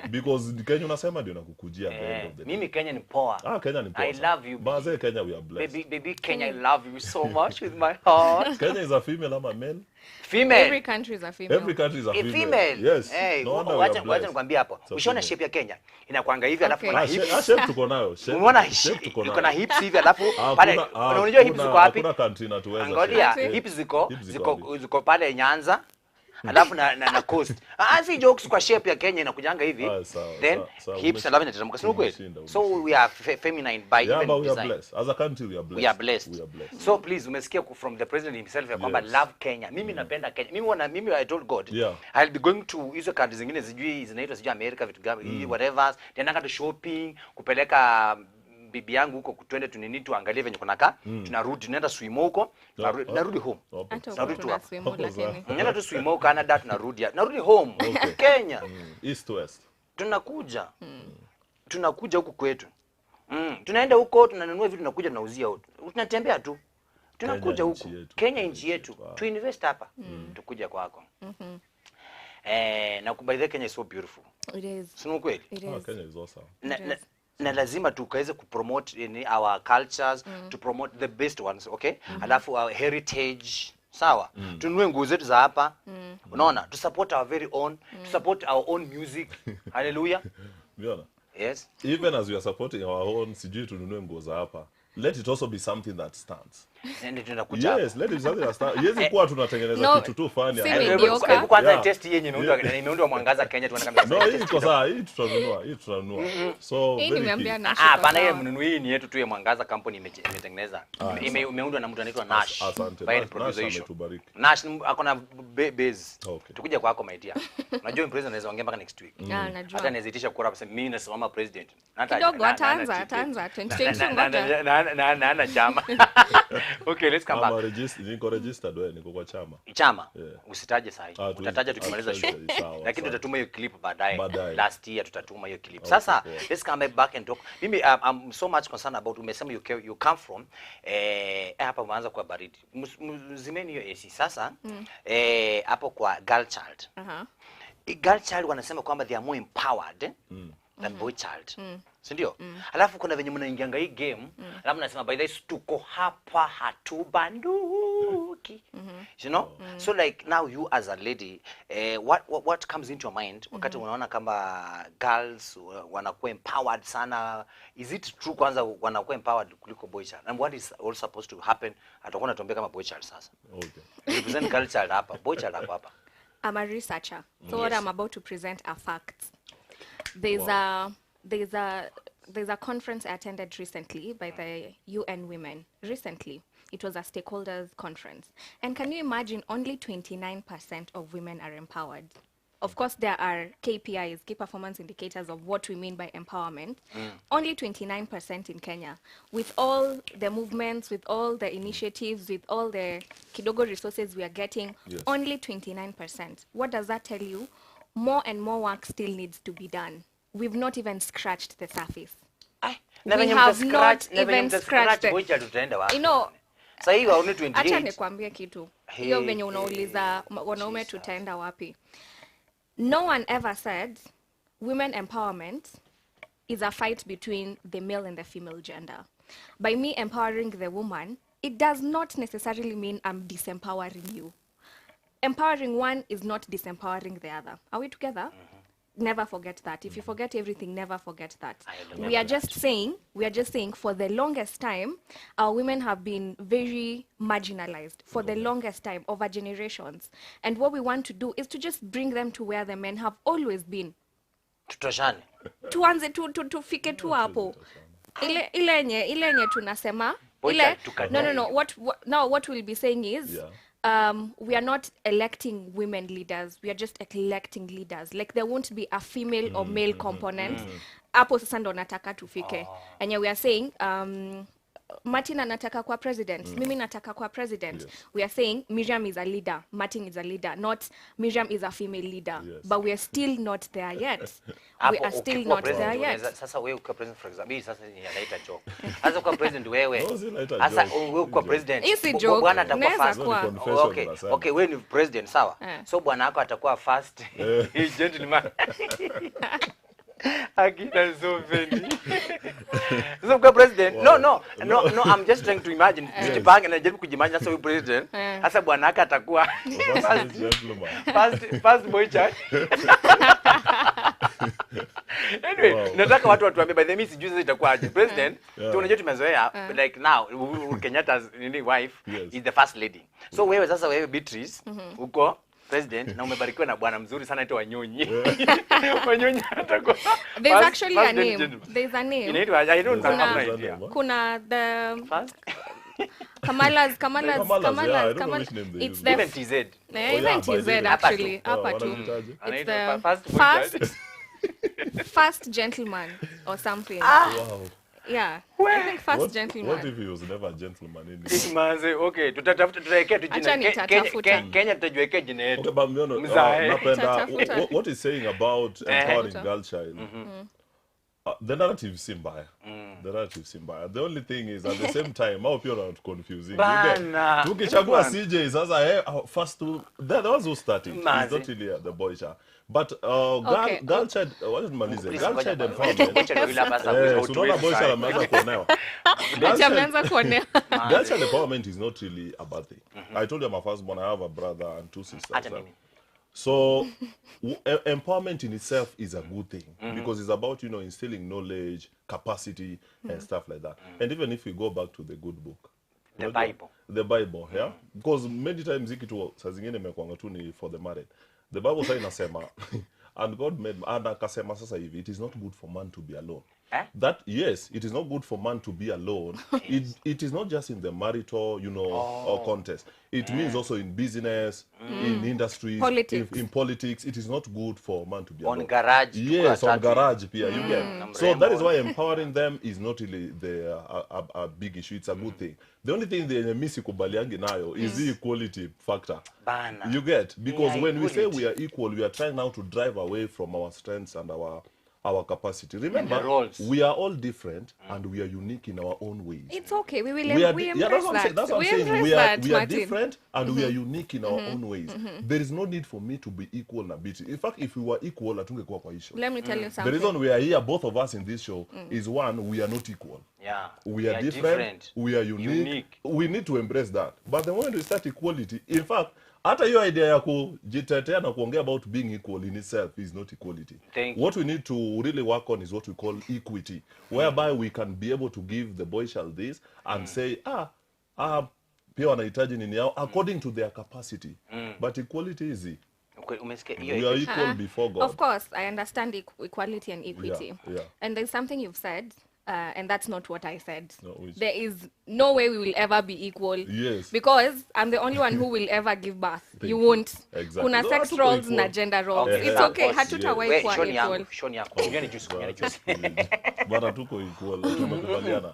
Because Kenya unasema ndio nakukujia the end of the day. Mimi Kenya ni poa. Kenya ni poa. I love you. Baze Kenya we are blessed. Baby Kenya, I love you so much with my heart. Kenya is a female ama male? Female. Every country is a female. Every country is a female. Female. Yes. Hey, no wonder we are wacha blessed. nikwambie hapo. Ushaona shape ya Kenya? Inakuanga hivi alafu kuna hips. Shape tuko nayo. Umeona shape tuko nayo. Iko na hips hivi alafu pale unajua hips ziko wapi? Hakuna country inatuweza. Angalia hips ziko pale Nyanza. Alafu na coast. Si jokes kwa shape ya Kenya inakujanga hivi. Then hips alafu inateremka. Sio kweli? So we are feminine by even design. We are blessed. As a country we are blessed. We are blessed. So please umesikia from the president himself ya kwamba love Kenya. Mimi napenda Kenya. Mimi I told God I'll be going to hizo countries zingine zinaitwa America vitu gani whatever. Nenda to shopping, kupeleka bibi yangu huko twende tunini tuangalie venye kunakaa. Tunarudi tunaenda swim huko. Narudi home. Narudi tu swim lakini. Nenda tu swim huko Canada narudi home. Kenya. East West. Tunakuja huku kwetu. Tunaenda huko tunanunua vitu tunakuja tunauzia huko. Tunatembea tu. Tunakuja huko. Kenya nchi yetu. Tu invest hapa. Tukuja kwako. Na by the way Kenya is so beautiful. It is. Sio kweli? Kenya is awesome. Na lazima tukaweze kupromote our cultures, to promote the best ones, okay? Alafu our heritage, sawa? Tununue nguo zetu za hapa. Unaona? To support our very own, to support our own music. Hallelujah. Unaona? Yes. Even as we are supporting our own, sijui tununue nguo za hapa. Let it also be something that stands. Ndio tunakuja. Yes, let it be something that stands. Yezi kuwa tunatengeneza kitu tu fani. Hebu kwanza test yenye imeundwa Mwangaza Kenya tuone kama. No, hii iko sawa, hii tutanunua. So Hii nimeambia Nash. Bana yeye mnunui hii ni yetu tu ya Mwangaza company imetengeneza. Imeundwa na mtu anaitwa Nash. Asante. Nash akona base. Tukija kwako my dear. Unajua president anaweza ongea mpaka next week. Hata anaweza itisha kura sasa mimi nasimama president. Kidogo ataanza 2022 ngoja. Na chama. Okay, let's come back. Niko registered wewe niko kwa chama. Chama. Usitaje sasa. Utataja tukimaliza show. Lakini tutatuma hiyo clip baadaye. Last year tutatuma hiyo clip. Sasa let's come back and talk. Mimi I'm so much concerned about umesema you come from hapa umeanza kwa baridi. Mzimeni hiyo AC sasa. Hapo kwa girl child. Girl child wanasema kwamba they are more empowered than boy child. Sindio? Alafu kuna venye mnaingianga hii game, alafu nasema by the way tuko hapa hatubanduki. You know? So like now you as a lady, what comes into your mind wakati unaona kama girls wanakuwa empowered sana? Is it true kwanza wanakuwa empowered kuliko boy child? And what is all supposed to happen? Atakuwa anatuambia kama boy child sasa. Okay. Represent girl child hapa, boy child hapa. I'm a researcher. So what I'm about to present are facts. There's a conference I attended recently by the UN Women. Recently, it was a stakeholders conference. And can you imagine only 29% of women are empowered? Of course, there are KPIs, key performance indicators of what we mean by empowerment. Only 29% in Kenya. With all the movements, with all the initiatives, with all the kidogo resources we are getting, only 29%. What does that tell you? More and more work still needs to be done. We've not even scratched the surface. We have not even scratched the... You know, acha nikwambie kitu. Hiyo venye unauliza wanaume tutaenda wapi. No one ever said women empowerment is a fight between the male and the female gender. By me empowering the woman, it does not necessarily mean I'm disempowering you. Empowering one is not disempowering the other. Are we together? Never forget that. If you forget everything, never forget that. We are just saying for the longest time, our women have been very marginalized for the longest time, over generations. And what we want to do is to just bring them to where the men have always been. Tutoshane. Tuanze tufike tu hapo. Ile yenye tunasema. No. What we'll be saying is, we are not electing women leaders. We are just electing leaders. Like there won't be a female or male component. Hapo sasa ndo nataka tufike. And we are saying, Martin anataka kwa president. Mimi nataka kwa president. Yes. We are saying Miriam is a leader. Martin is a leader. Not Miriam is a female leader. Yes. But we are still not there yet. We are still not there yet. Sasa wewe uko president, for example. Sasa ninaita joke. Sasa uko president wewe. Sasa wewe uko president. Isi joke. Bwana atakuwa first. Okay, wewe ni president, sawa? So bwana wako atakuwa first gentleman. Akita so funny. So kwa president, no, I'm just trying to imagine. Tujipange na jaribu kujimagine sasa huyu president. Sasa bwana wake atakuwa first boy child. Anyway, nataka watu watuambie by the way sijui sasa itakuwa aje president. Tunajua tumezoea like now Kenyatta's wife is the first lady. So wewe sasa wewe Beatrice uko president na umebarikiwa na bwana mzuri sana anaitwa Wanyonyi. Wanyonyi atakuwa. There's actually a name. There's a name. I don't have an idea. Kuna the Kamala's. It's the even TZ. Even TZ actually. Hapa tu. It's the first gentleman or something. Wow. Yeah. I think first gentleman. What if he was never a gentleman in this manze? Okay, tutatafuta tutawekea tu jina. Kenya tutajiwekea jina yetu. Okay, but napenda what is saying about empowering girl child. The narrative seem by. The only thing is at the same time how people are confusing. Tukichagua CJ sasa first to the ones who started. It's not really the boy child. But girl child, what is Malize? Girl child empowerment. Sunaona boy child ameanza kuonewa. Girl child empowerment is not really a bad thing. I told you I'm a firstborn. I have a brother and two sisters. So empowerment in itself is a good thing because it's about instilling knowledge, capacity, and stuff like that. And even if we go back to the good book, the Bible, yeah, because many times ikitu saa zingine imekuanga tu ni for the married. The Bible says inasema and God made akasema sasa hivi it is not good for man to be alone. That yes, it is not good for man to be alone. It is not just in the marital, or contest. It means also in business, in industries, in politics. It is not good for man to be alone. On garage. Yes, on garage, Pia, you get. So that is why empowering them is not really a big issue. It's a good thing. The only thing they miss kubaliangi nayo is the equality factor. Bana. You get, because when we say we are equal, we are trying now to drive away from our strengths and our capacity. Remember, we are all different and we are unique in our own ways. It's okay. We embrace that. That's what I'm saying. We are different and we are unique in our own ways. There is no need for me to be equal na biti. In fact, if we were equal, atungekuwa kwa issue. Let me tell you something. The reason we are here, both of us in this show, is one, we are not equal. Yeah. We are different. We are unique. We need to embrace that. But the moment we start equality, in fact, hata hiyo idea ya kujitetea na kuongea about being equal in itself is not equality. What we need to really work on is what we call equity, whereby we can be able to give the boy child this and say, pia wanahitaji nini yao according to their capacity. But equality is it. We are equal before God. Of course, I understand equality and equity. Yeah. And there's something you've said. And that's not what I said. There is no way we will ever be equal. Yes. Because I'm the only one who will ever give birth. You won't. Exactly. Kuna sex roles na gender roles. It's okay. Hatutawahi kuwa equal. Shoni yako. Kunyani juice. Bana tuko equal. Tumekubaliana.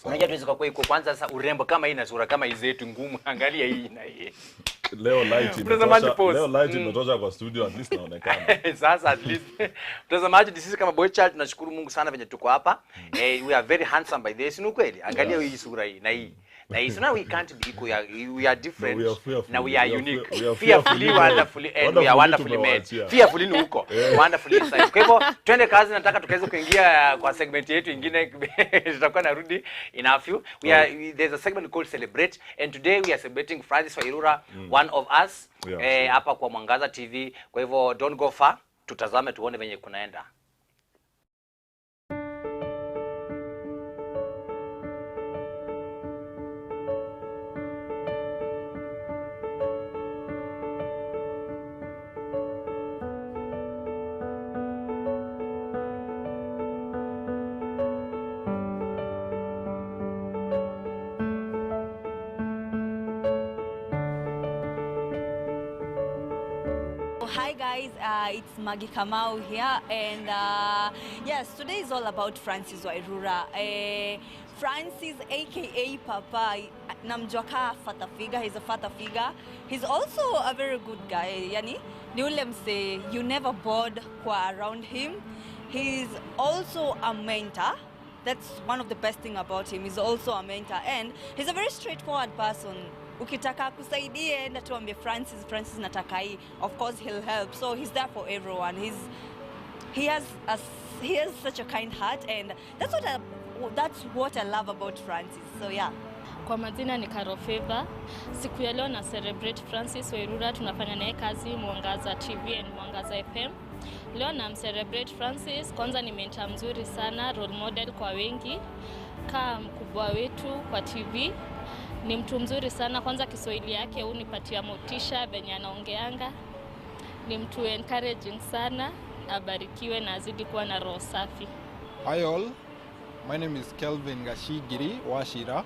Unajua tuweza kwa equal kwanza sasa urembo kama hii na sura kama hizi zetu ngumu. Angalia hii na hii. Leo light imetosha kwa studio at least naonekana. Sasa at least. Mtazamaji sisi kama Boy Child tunashukuru Mungu sana venye tuko hapa. We are very handsome by this. Ni kweli. Angalia hii sura hii na hii. So now we can't be equal. We are different. No, we are fearful. Now we are unique. We are Fearfully, wonderfully, and we are wonderfully made. Fearfully ni huko. Wonderfully inside. Kwa hivyo twende kazi, nataka tukaweze kuingia kwa segment yetu ingine tutakuwa narudi in a few. There's a segment called Celebrate, and today we are celebrating Francis Wairura, one of us. Hapa kwa Mwangaza TV. Kwa hivyo don't go far. Tutazame tuone venye kunaenda. Hi guys, it's Maggie Kamau here, and yes, today is all about Francis Wairura. Francis, aka Papa, namjua ka father figure. He's a father figure. He's also a very good guy. Yani, ni ule mse, you never bored kwa around him. He's also a mentor. That's one of the best thing about him. He's also a mentor, and he's a very straightforward person. Ukitaka kusaidie enda tuambie Francis nataka hii. Of course he'll help. So he's there for everyone. He has such a kind heart, and that's what I love about Francis. So yeah. Kwa majina ni Carol Favor. Siku ya leo na celebrate Francis Wairura, tunafanya naye kazi Mwangaza TV and Mwangaza FM. Leo na celebrate Francis, kwanza ni mentor mzuri sana, role model kwa wengi, kama mkubwa wetu kwa TV. Ni mtu mzuri sana, kwanza Kiswahili yake unipatia motisha venye anaongeanga. Ni mtu encouraging sana, abarikiwe na azidi kuwa na roho safi. Hi all, my name is Kelvin Gashigiri Washira,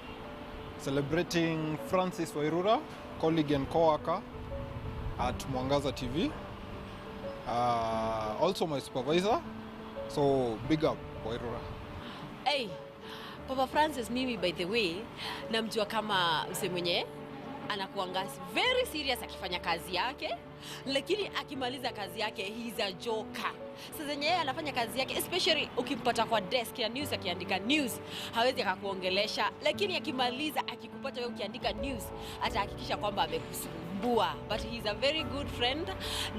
celebrating Francis Wairura, colleague and co-worker at Mwangaza TV. Also my supervisor, so big up Wairura. Hey, Papa Francis, mimi by the way, namjua kama mse mwenye anakuanga very serious akifanya kazi yake, lakini akimaliza kazi yake he's a joker. Sasa yeye anafanya kazi yake, especially ukimpata kwa desk ya news akiandika news, hawezi akakuongelesha, lakini akimaliza akikupata wewe ukiandika news, atahakikisha kwamba amekusumbua. But he's a very good friend,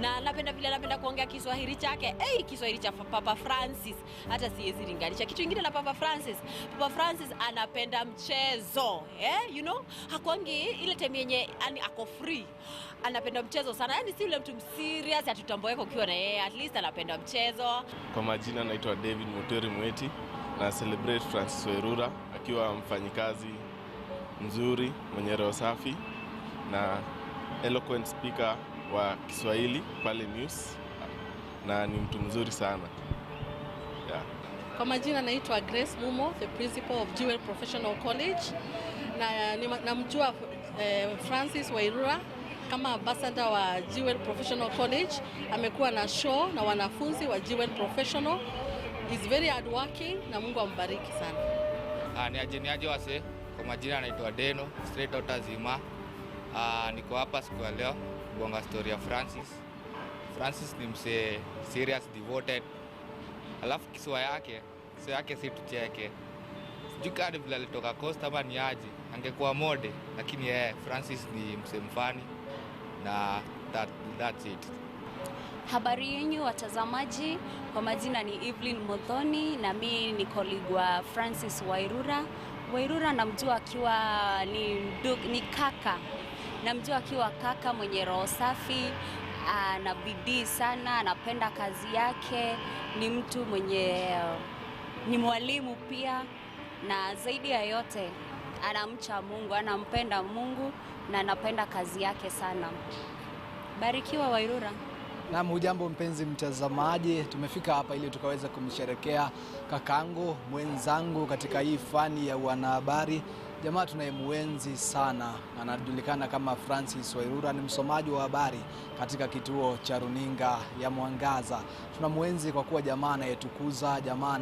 na napenda kuongea Kiswahili chake. Kiswahili cha Papa Francis hata siwezi linganisha. Kitu kingine na Papa Francis anapenda mchezo. You know, hakwangi ile time yenye ako free. Anapenda mchezo sana. Yani si yule mtu serious atutamboeka ukiwa na yeye, at least anapenda mchezo. Kwa majina naitwa David Muteri Mweti, na celebrate Francis Wairura akiwa mfanyikazi mzuri, mwenye roho safi na eloquent speaker wa Kiswahili pale news, na ni mtu mzuri sana. Yeah. Kwa majina naitwa Grace Mumo, the principal of Jewel Professional College, na namjua Francis Wairura kama ambassador wa Jewel Professional College. Amekuwa na show na wanafunzi wa Jewel Professional. He's very hardworking na Mungu ambariki sana. Ni aje wase. Kwa majina naitwa Deno, straight out Azima. Niko hapa siku ya leo kuonga story ya Francis. Francis ni mse serious, devoted. Alafu kiswa yake si tucheke. Sijui kadi vile alitoka Coast ama ni aje, angekuwa mode, lakini Francis ni mse mfani, na that's it. Habari yenu watazamaji, kwa majina ni Evelyn Muthoni, na mimi ni colleague wa Francis Wairura. Wairura namjua akiwa ni kaka. Namjua akiwa kaka mwenye roho safi, ana bidii sana, anapenda kazi yake, ni mtu mwenye ni mwalimu pia, na zaidi ya yote anamcha Mungu, anampenda Mungu na anapenda kazi yake sana. Barikiwa Wairura. Na hujambo mpenzi mtazamaji, tumefika hapa ili tukaweza kumsherekea kakangu mwenzangu katika hii fani ya wanahabari. Jamaa tunayemuenzi sana, anajulikana kama Francis Wairura, ni msomaji wa habari katika kituo cha runinga ya Mwangaza. Tunamuenzi kwa kuwa jamaa anayetukuza, jamaa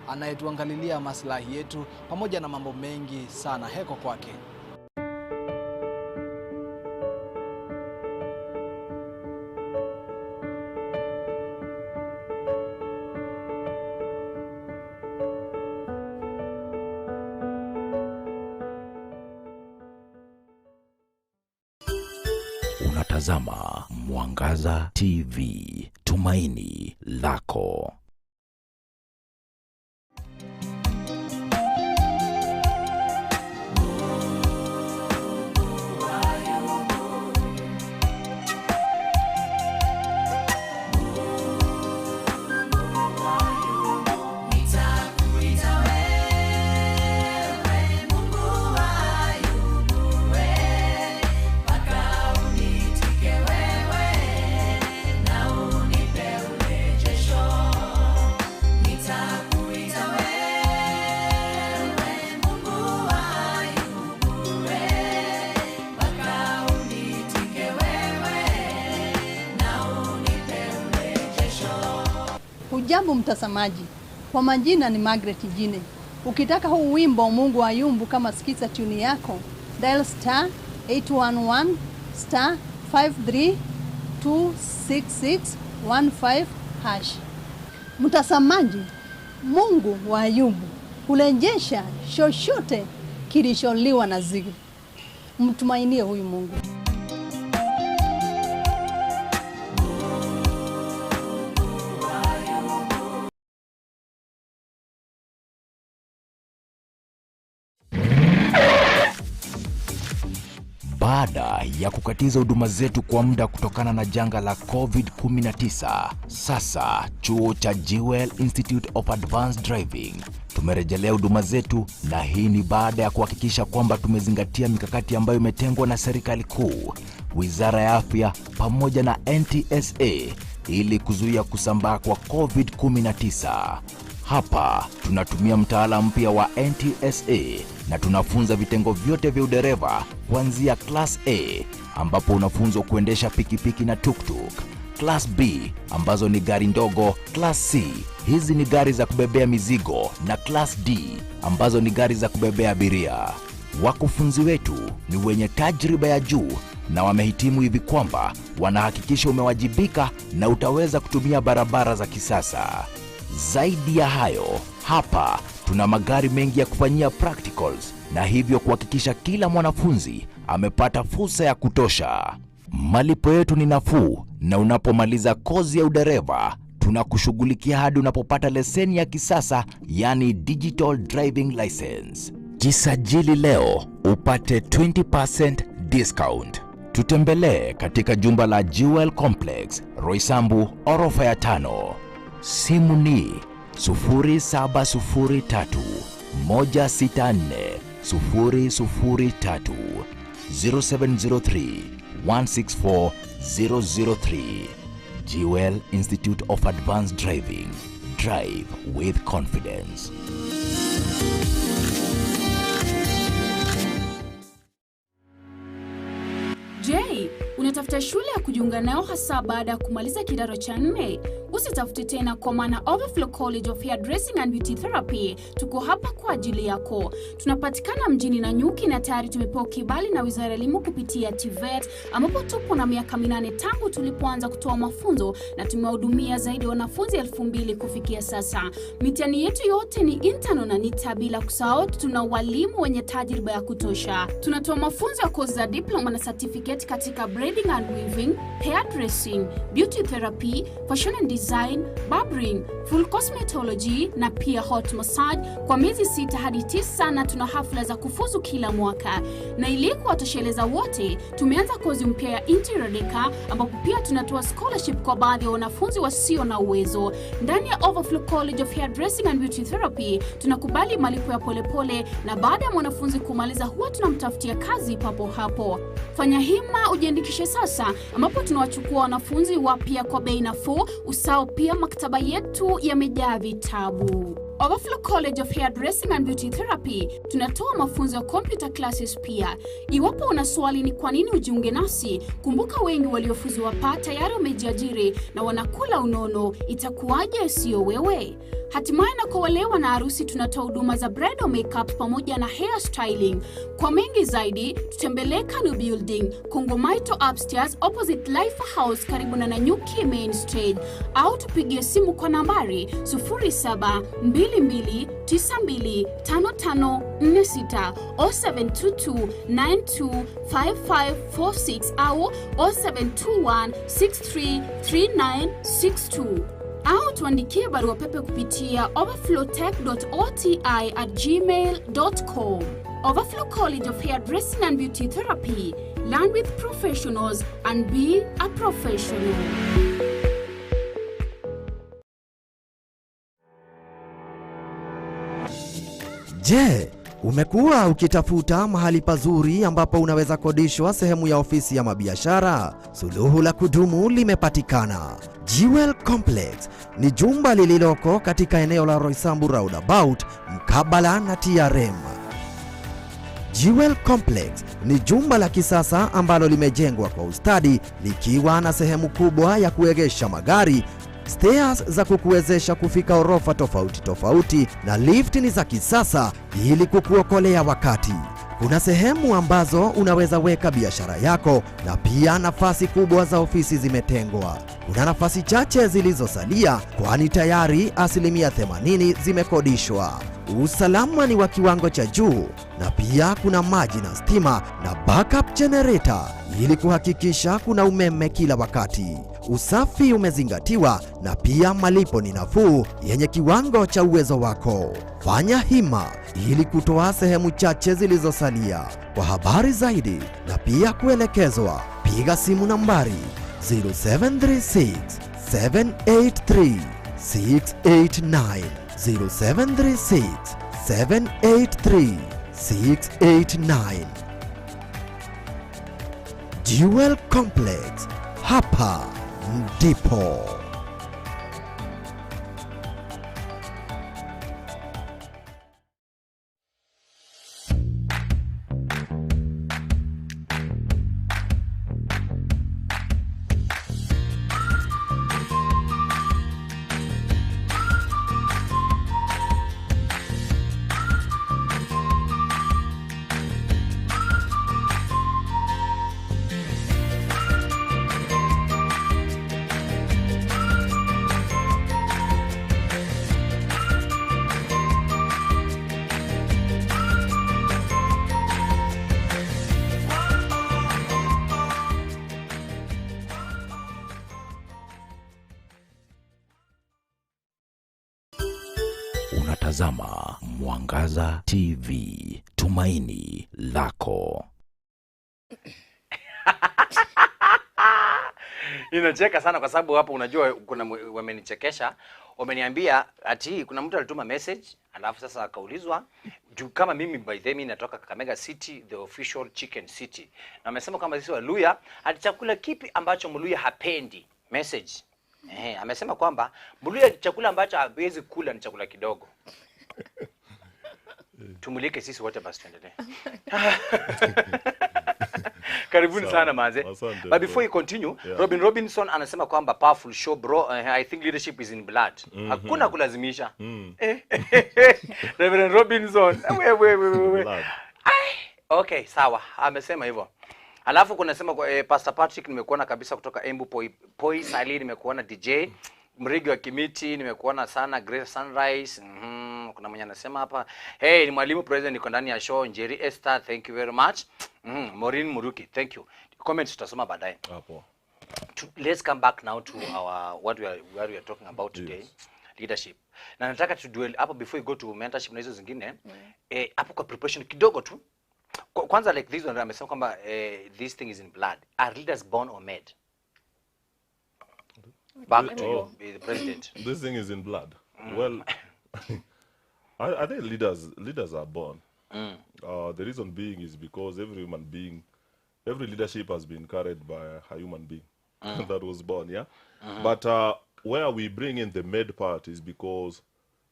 anayetuangalilia maslahi yetu pamoja na mambo mengi sana. Heko kwake. Unatazama Mwangaza TV, tumaini lako. Hujambo mtazamaji, kwa majina ni Margaret Jine. Ukitaka huu wimbo Mungu wa Ayubu kama sikiza tuni yako, dial *811 *5326615 #. Mtazamaji, Mungu wa Ayubu hurejesha chochote kilicholiwa na nzige. Mtumainie huyu Mungu. Baada ya kukatiza huduma zetu kwa muda kutokana na janga la COVID-19, sasa chuo cha Jewel Institute of Advanced Driving tumerejelea huduma zetu, na hii ni baada ya kuhakikisha kwamba tumezingatia mikakati ambayo imetengwa na serikali kuu, Wizara ya Afya pamoja na NTSA ili kuzuia kusambaa kwa COVID-19. Hapa tunatumia mtaala mpya wa NTSA na tunafunza vitengo vyote vya udereva kuanzia Class A ambapo unafunzwa kuendesha pikipiki na tuktuk, Class B ambazo ni gari ndogo, Class C hizi ni gari za kubebea mizigo, na Class D ambazo ni gari za kubebea abiria. Wakufunzi wetu ni wenye tajriba ya juu na wamehitimu hivi kwamba wanahakikisha umewajibika na utaweza kutumia barabara za kisasa. Zaidi ya hayo, hapa tuna magari mengi ya kufanyia practicals na hivyo kuhakikisha kila mwanafunzi amepata fursa ya kutosha. Malipo yetu ni nafuu, na unapomaliza kozi ya udereva tunakushughulikia hadi unapopata leseni ya kisasa, yani digital driving license. Jisajili leo upate 20% discount. Tutembelee katika jumba la Jewel Complex, Roysambu, orofa ya 5. Simu ni 0703 164 003 0703 164 003. Jewel Institute of Advanced Driving. Drive with confidence. Je, unatafuta shule ya kujiunga nayo hasa baada ya kumaliza kidato cha 4? Usitafute tena, kwa maana Overflow College of Hairdressing and Beauty Therapy tuko hapa kwa ajili yako. Tunapatikana mjini Nanyuki na tayari tumepewa kibali na Wizara ya Elimu kupitia TVET, ambapo tupo na miaka 8 tangu tulipoanza kutoa mafunzo na tumewahudumia zaidi ya wanafunzi 2000 kufikia sasa. Mitihani yetu yote ni internal na NITA, bila kusahau tuna walimu wenye tajriba ya kutosha. Tunatoa mafunzo ya kozi za diploma na certificate katika braiding and weaving, hairdressing, beauty therapy, fashion and design, barbering, full cosmetology na pia hot massage kwa miezi 6 hadi 9, na tuna hafla za kufuzu kila mwaka. Na ili kuwatosheleza wote, tumeanza kozi mpya ya interior decor, ambapo pia tunatoa scholarship kwa baadhi ya wanafunzi wasio na uwezo. Ndani ya Overflow College of Hairdressing and Beauty Therapy tunakubali malipo ya polepole, na baada ya mwanafunzi kumaliza huwa tunamtafutia kazi papo hapo. Fanya hima ujiandikishe sasa, ambapo tunawachukua wanafunzi wapya kwa bei nafuu. Usao pia maktaba yetu yamejaa vitabu. Owilah College of Hairdressing and Beauty Therapy tunatoa mafunzo ya computer classes pia. Iwapo una swali ni kwa nini ujiunge nasi, kumbuka wengi waliofuzu wapa tayari wamejiajiri na wanakula unono. Itakuwaje sio wewe? Hatimaye na kwa wale wana harusi tunatoa huduma za bridal makeup pamoja na hair styling. Kwa mengi zaidi, tutembelee Kanu Building, Kongomaito upstairs opposite Life House karibu na Nanyuki Main Stage, au tupigie simu kwa nambari 07 22925546 0722925546 au 0721633962 au tuandikie barua pepe kupitia overflowtech.oti@gmail.com. Overflow College of Hairdressing and Beauty Therapy. Learn with professionals and be a professional. Je, umekuwa ukitafuta mahali pazuri ambapo unaweza kodishwa sehemu ya ofisi ya mabiashara? Suluhu la kudumu limepatikana. Jewel Complex ni jumba lililoko katika eneo la Roysambu Roundabout mkabala na TRM. Jewel Complex ni jumba la kisasa ambalo limejengwa kwa ustadi likiwa na sehemu kubwa ya kuegesha magari, stairs za kukuwezesha kufika orofa tofauti tofauti na lift ni za kisasa ili kukuokolea wakati. Kuna sehemu ambazo unaweza weka biashara yako na pia nafasi kubwa za ofisi zimetengwa. Kuna nafasi chache zilizosalia kwani tayari 80% zimekodishwa. Usalama ni wa kiwango cha juu na pia kuna maji na stima na backup generator ili kuhakikisha kuna umeme kila wakati. Usafi umezingatiwa na pia malipo ni nafuu yenye kiwango cha uwezo wako. Fanya hima ili kutoa sehemu chache zilizosalia. Kwa habari zaidi na pia kuelekezwa, piga simu nambari 0736 783 689 0736 783 689. Jewel Complex, hapa ndipo. Unatazama Mwangaza TV, tumaini lako. Ninacheka sana kwa sababu hapo unajua kuna wamenichekesha. Wameniambia ati kuna mtu alituma message alafu sasa akaulizwa kama mimi by the way natoka Kakamega City, the official chicken city. Na amesema kama sisi Waluya ati chakula kipi ambacho Mluya hapendi. Message. Amesema kwamba Mluya chakula ambacho hawezi kula ni chakula kidogo. Tumulike sisi wote basi tuendelee. Karibuni sana manze. But before you continue, Robin Robinson anasema kwamba powerful show bro. I think leadership is in blood. Hakuna kulazimisha. Reverend Robinson. We. Okay, sawa. Amesema hivyo. Alafu kuna sema Pastor Patrick nimekuona kabisa kutoka Embu Poi Sali, nimekuona DJ Mrigi wa Kimiti, nimekuona sana Grace Sunrise. Kuna mwenye anasema hapa, hey ni mwalimu president niko ndani ya show. Njeri Esther, thank you very much. Maureen Muruki, thank you. Comments tutasoma baadaye. Hapo. Let's come back now to our what we are talking about today. Leadership. Na nataka to dwell hapo before we go to mentorship na hizo zingine. Hapo kwa preparation kidogo tu. Kwanza like this one amesema kwamba this thing is in blood. Are leaders born or made? Back to the president. This thing is in blood. Well, I think leaders are born. The reason being is because every human being, every leadership has been carried by a human being that was born, yeah? But where we bring in the made part is because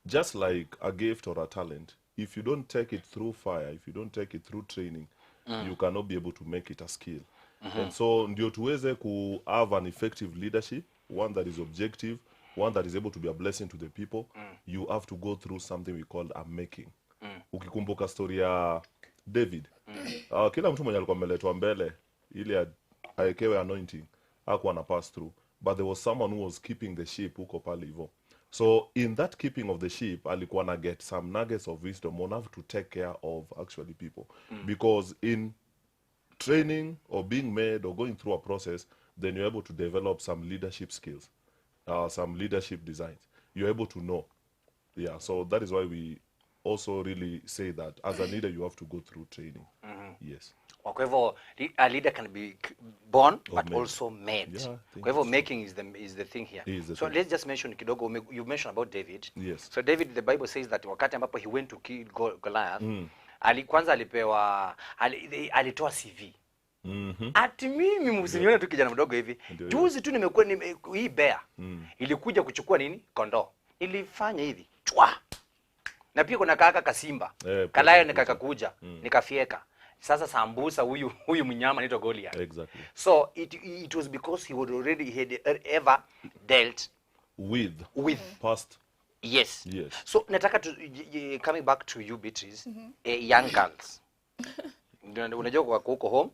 just like a gift or a talent, if you don't take it through fire, if you don't take it through training, you cannot be able to make it a skill. And so ndio tuweze ku have an effective leadership, one that is objective, one that is able to be a blessing to the people, you have to go through something we call a making. Ukikumbuka story ya David, kila mtu mwenye alikuwa ameletwa mbele ili aekewe anointing hakuwa na pass through, but there was someone who was keeping the sheep huko pale hivyo. So in that keeping of the sheep, alikuwa na get some nuggets of wisdom on how to take care of actually people. Because in training or being made or going through a process, then you're able to develop some leadership skills, some leadership designs. You're able to know. Yeah, so that is why we also really say that as a leader, you have to go through training. Yes. Kwa hivyo, a leader can be born, but made. also made. Yeah, Kwa hivyo, making is the thing here. So let's just mention kidogo, you mentioned about David. Yes. So David, the Bible says that wakati ambapo he went to kill Goliath, kwanza alitoa CV. Ati mimi msinione tu kijana mdogo hivi. Juzi tu nimekuwa hii bear. Ilikuja kuchukua nini? Kondoo. Ilifanya hivi. Chwa. Na pia kuna kaka kasimba. Kalayo nikakakuja, nikafieka. Sasa sambusa huyu mnyama anaitwa Goliath. Exactly. So it was because he had ever dealt with past. Yes. Yes. So nataka coming back to you, Beatrice, young girls. Unajua kwa huko home,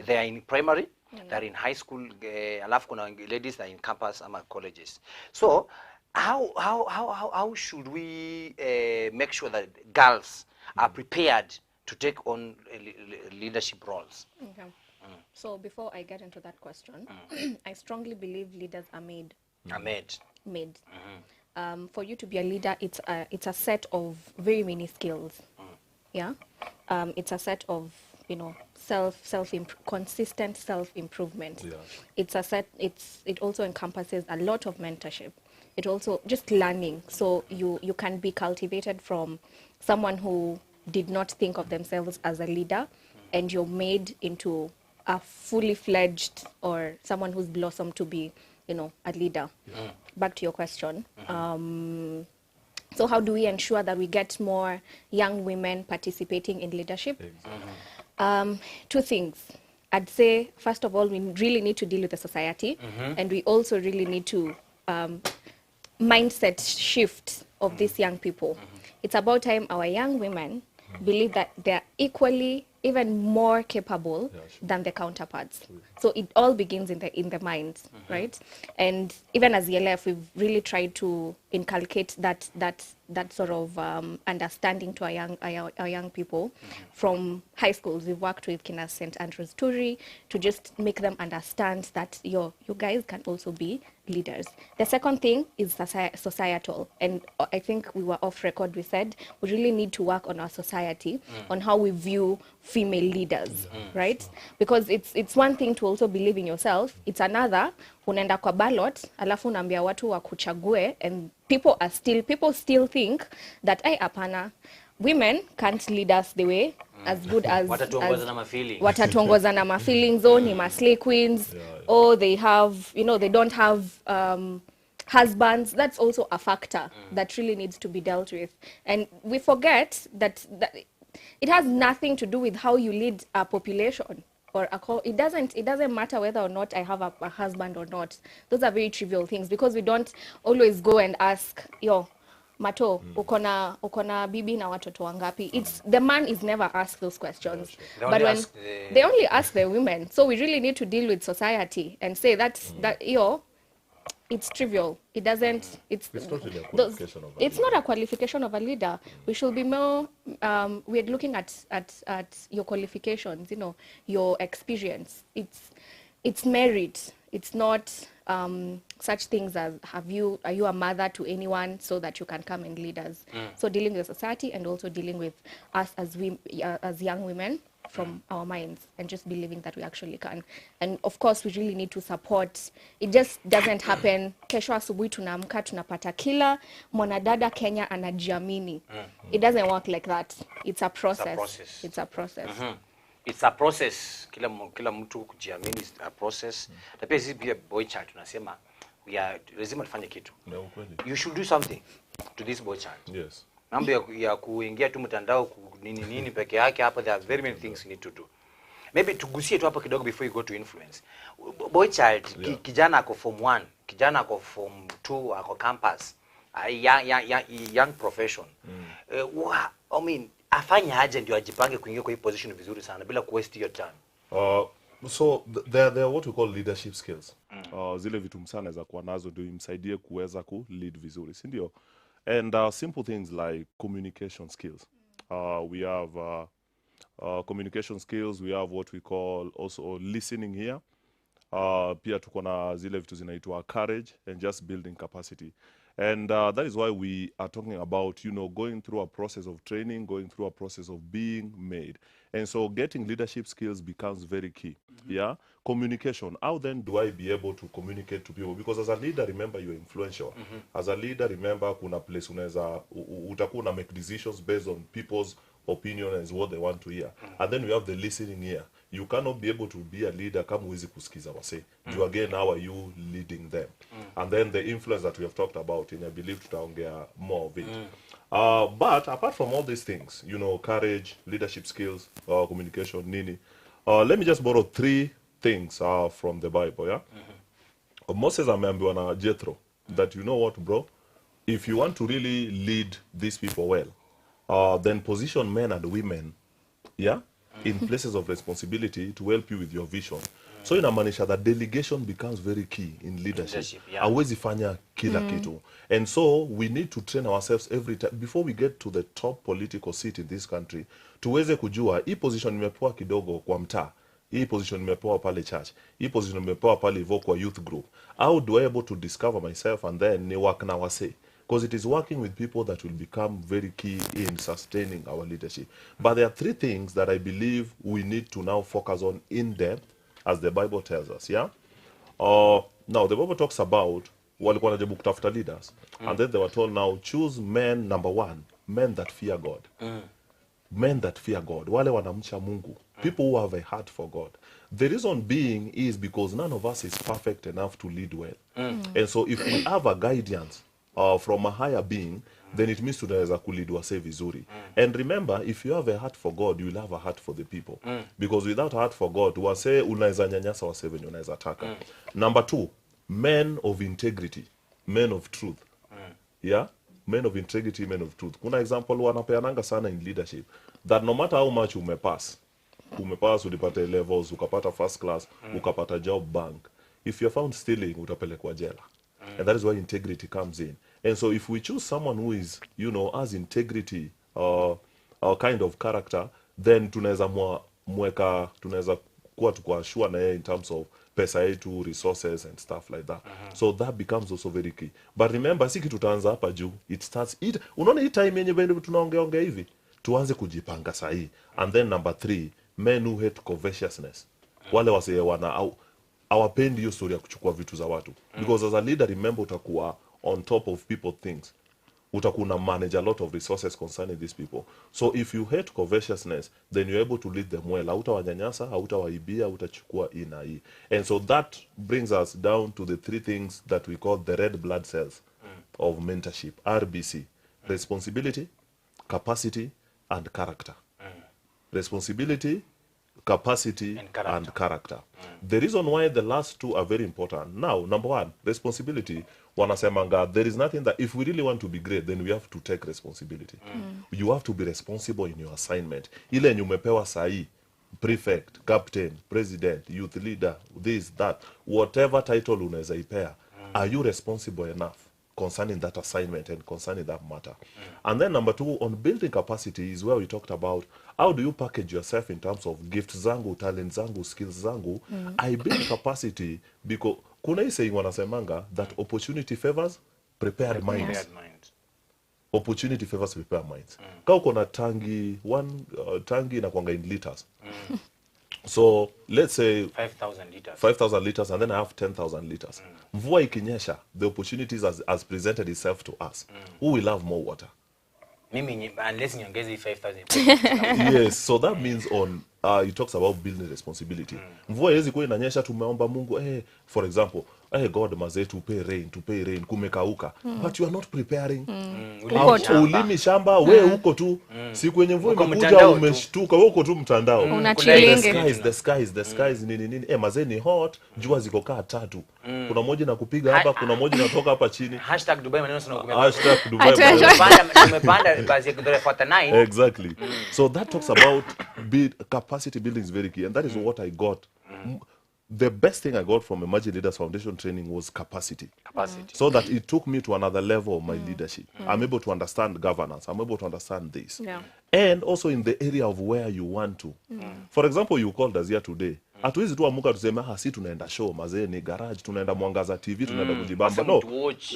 they are in primary, they are in high school, alafu kuna ladies that are in campus ama colleges. So how should we make sure that girls are prepared to take on leadership roles? Okay. So before I get into that question, I strongly believe leaders are made. Are made. Made. For you to be a leader, it's a set of very many skills. Yeah. It's a set of, you know, consistent self-improvement. Yeah. It's a set. It also encompasses a lot of mentorship. It also just learning. So you can be cultivated from someone who did not think of themselves as a leader, and you're made into a fully fledged or someone who's blossomed to be, you know, a leader. Back to your question. So how do we ensure that we get more young women participating in leadership? Two things. I'd say, first of all, we really need to deal with the society, and we also really need to mindset shift of these young people. It's about time our young women believe that they're equally, even more capable than their counterparts. So it all begins in the mind, right? And even as ELF, we've really tried to inculcate that sort of understanding to our young people from high schools. We've worked with Kina St. Andrews Turi to just make them understand that you guys can also be leaders. The second thing is societal, and I think we were off record. We said we really need to work on our society, on how we view female leaders, right? Because it's one thing to also believe in yourself. It's another unaenda kwa ballot alafu unaambia watu wakuchague, and people still think that hapana, women can't lead us the way as good as watatuongoza na feelings, oh ni slay queens, oh they have, you know, they don't have husbands. That's also a factor that really needs to be dealt with, and we forget that it has nothing to do with how you lead a population or it doesn't matter whether or not I have a husband or not. Those are very trivial things, because we don't always go and ask, yo Mato, ukona bibi na watoto wangapi? The man is never asked those questions. But when they only ask the women. So we really need to deal with society and say that it's trivial. It doesn't. It's not a qualification of a leader. We should be more. We're looking at your qualifications. You know, your experience. It's merit. It's not such things as are you a mother to anyone so that you can come and lead us. So dealing with society and also dealing with us as young women from our minds, and just believing that we actually can. And of course we really need to support. It just doesn't happen kesho asubuhi tunaamka tunapata kila mwanadada Kenya anajiamini. It doesn't work like that. It's a process. It's a process. It's a process. Kila mtu kujiamini is a process. Na pia sisi pia boy child tunasema lazima tufanye kitu. You should do something to this boy child. Yes. Mambo ya kuingia tu mtandao nini peke yake hapa, there are very many things you need to do. Maybe tugusie tu hapa kidogo before you go to influence. Boy child, kijana ako form 1, kijana ako form 2, ako campus, young profession. I mean, afanye aje ndio ajipange kuingia kwa hii position vizuri sana bila ku waste your time? So there are what we call leadership skills. Zile vitu msana za kuwa nazo ndio imsaidie kuweza ku lead vizuri, si ndio? And simple things like communication skills. We have communication skills, we have what we call also listening here. Pia tuko na zile vitu zinaitwa courage and just building capacity. And that is why we are talking about, you know, going through a process of training, going through a process of being made. And so getting leadership skills becomes very key. Yeah? Communication. How then do I be able to communicate to people? Because as a leader, remember, you're influential. As a leader, remember, kuna place unaweza utakuwa na make decisions based on people's opinion and what they want to hear. And then we have the listening here. You cannot be able to be a leader kama huwezi kusikiza wase. You again, how are you leading them? And then the influence that we have talked about, and I believe tutaongea more of it. But apart from all these things, you know, courage, leadership skills, communication, nini. Let me just borrow 3 things from the Bible, yeah? Moses ameambiwa na Jethro that, you know what, bro? If you want to really lead these people well, then position men and women, yeah, in places of responsibility to help you with your vision. So inamaanisha that delegation becomes very key in leadership. Hauwezi fanya kila kitu. And so we need to train ourselves every time before we get to the top political seat in this country. Tuweze kujua hii position nimepewa kidogo kwa mtaa, hii position nimepewa pale church, hii position nimepewa pale hivyo kwa youth group. How do I able to discover myself and then ni work na wase? Because it is working with people that will become very key in sustaining our leadership. But there are 3 things that I believe we need to now focus on in depth, as the Bible tells us, yeah? Now, the Bible talks about walikuwa wanajaribu kutafuta leaders. And then they were told, now, choose men, number 1, men that fear God. Men that fear God. Wale wanamcha Mungu. People who have a heart for God. The reason being is because none of us is perfect enough to lead well. And so if we have a guidance from a higher being, then it means tunaweza kulead wase vizuri. And remember, if you have a heart for God, you will have a heart for the people. Because without a heart for God, wase unaweza nyanyasa wase venye unaweza taka. Number 2, men of integrity, men of truth. Yeah? Men of integrity, men of truth. Kuna example wanapeananga sana in leadership, that no matter how much umepass, ulipata levels, ukapata first class, ukapata job bank, if you're found stealing, utapelekwa jela. And that is why integrity comes in. And so if we choose someone who is, you know, has integrity, kind of character, then tunaweza kuwa tukwa sure na yeye in terms of pesa yetu, resources and stuff like that. So that becomes also very key. But remember, si kitu tutaanza hapa juu. It starts, unaona hii time yenye bado tunaongea hivi, tuanze kujipanga sahi. And then number 3, men who hate covetousness. Wale wase hawapendi hiyo story ya kuchukua vitu za watu. Because as a leader, remember, utakuwa on top of people things. Utakuwa manage a lot of resources concerning these people. So if you hate covetousness, then you're able to lead them well. Hautawanyanyasa, hautawaibia, utachukua ina hii. And so that brings us down to the 3 things that we call the red blood cells of mentorship, RBC. Responsibility, capacity, and character. Responsibility, capacity, and character. The reason why the last 2 are very important. Now, number 1, responsibility. Wanasemanga, there is nothing that, if we really want to be great, then we have to take responsibility. You have to be responsible in your assignment. Ile yenye umepewa sahi, prefect, captain, president, youth leader, this, that, whatever title unaweza ipea, are you responsible enough concerning that assignment and concerning that matter? And then number 2, on building capacity is where we talked about how do you package yourself in terms of gifts zangu, talents zangu, skills zangu. I build capacity because kuna hii saying wanasemanga that opportunity favors prepared minds. Opportunity favors prepared minds. Kama uko na tangi, tangi inakuanga in liters. So let's say 5,000 liters. 5,000 liters, and then I have 10,000 liters. Mvua ikinyesha, the opportunities as presented itself to us. Who will have more water? Mimi, unless niongeze 5,000. Yes, so that means on it talks about building responsibility. Mvua haiwezi kuwa inanyesha tumeomba Mungu, for example, God maze tupe rain, kumekauka. But you are not preparing. Ulimi shamba, we huko tu. Siku yenye mvua imekuja umeshtuka, we huko tu mtandao. The skies nini. Maze ni hot, jua ziko kaa 3. Kuna moja na kupiga hapa, kuna moja natoka hapa chini. #Dubai maneno sana kumeka. #Dubai. Tumepanda basi ya kudore 49. Exactly. So that talks about capacity building is very key, and that is what I got The best thing I got from Emerging Leaders Foundation training was capacity. So that it took me to another level of my leadership. I'm able to understand governance. I'm able to understand this. Yeah. And also in the area of where you want to. For example, you called us here today. Hatuwezi tu amuka tuseme si tunaenda show mazee ni garage, tunaenda Mwangaza TV, tunaenda kujibamba. No.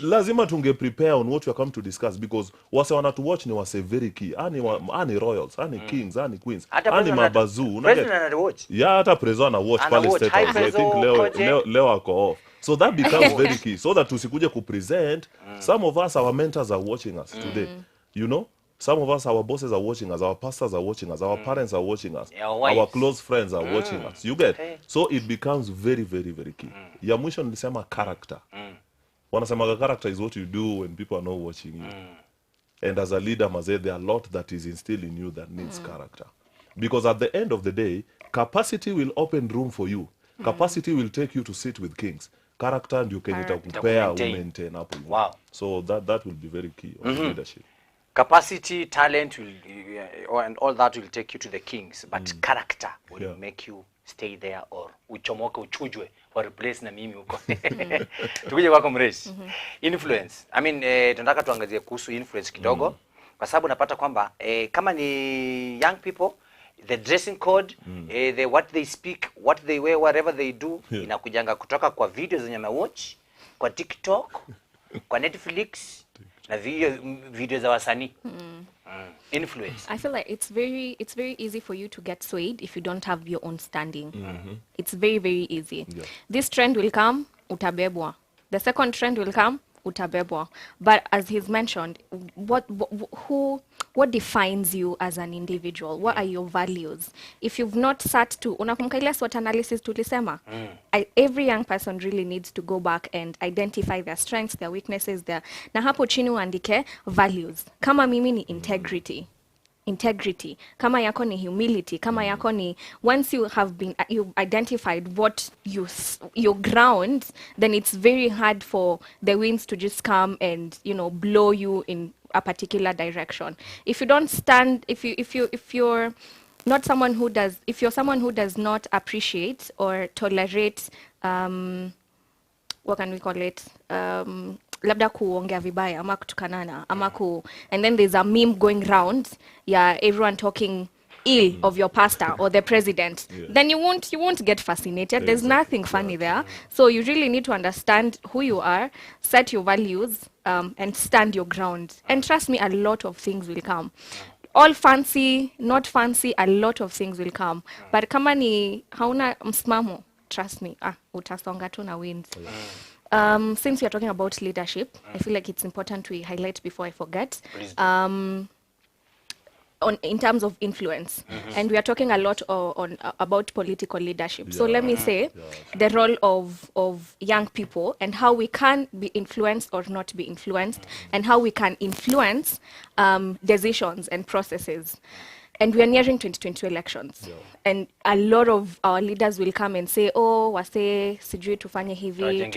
Lazima tunge prepare on what we are come to discuss because wase wanatu watch ni wase very key. Ani royals, ani kings, ani queens, ani mabazu. President ana watch. Yeah, hata prezo ana watch pale State House. I think leo ako off. So that becomes very key. So that tusikuje ku present, some of us, our mentors are watching us today. You know? Some of us, our bosses are watching us, our pastors are watching us, our parents are watching us, our close friends are watching us. You get? So it becomes very, very, very key. Ya mwisho nilisema character. Wanasema character is what you do when people are not watching you. And as a leader, Maze, there are a lot that is instilled in you that needs character. Because at the end of the day, capacity will open room for you. Capacity will take you to sit with kings. Character and you can prepare, maintain up. Wow. So that will be very key of leadership. Capacity, talent, and all that will take you to the kings, but character will make you stay there or uchomoke uchujwe or replace na mimi huko. Tukuje kwako Mresh. Influence. I mean, tunataka tuangazie kuhusu influence kidogo kwa sababu napata kwamba kama ni young people, the dressing code, what they speak, what they wear, whatever they do, inakujanga kutoka kwa videos zenye na watch, kwa TikTok, kwa Netflix, na video za wasanii. Influence. I feel like it's very easy for you to get swayed if you don't have your own standing. It's very, very easy. Yeah. This trend will come, utabebwa. The second trend will come, utabebwa. But as he's mentioned, what defines you as an individual? What are your values? If you've not sat to, unakumbuka ile SWOT analysis tulisema? Every young person really needs to go back and identify their strengths, their weaknesses, na hapo chini uandike values. Kama mimi ni integrity. Kama yako ni humility. Kama yako ni, once you've identified what your ground, then it's very hard for the winds to just come and, blow you in a particular direction. If you don't stand, if you're not someone who does, if you're someone who does not appreciate or tolerate, what can we call it? Labda kuongea vibaya ama kutukanana ama and then there's a meme going round, everyone talking ill of your pastor or the president, then you won't get fascinated. There's nothing funny there. So you really need to understand who you are, set your values, and stand your ground. And trust me, a lot of things will come. All fancy, not fancy, a lot of things will come. But kama ni hauna msimamo, trust me, utasonga tu na winds. Since we are talking about leadership, I feel like it's important to highlight before I forget. In terms of influence, and we are talking a lot about political leadership. So let me say the role of young people and how we can be influenced or not be influenced, and how we can influence decisions and processes. And we are nearing 2022 elections. And a lot of our leaders will come and say, wase sijui tufanye hivi.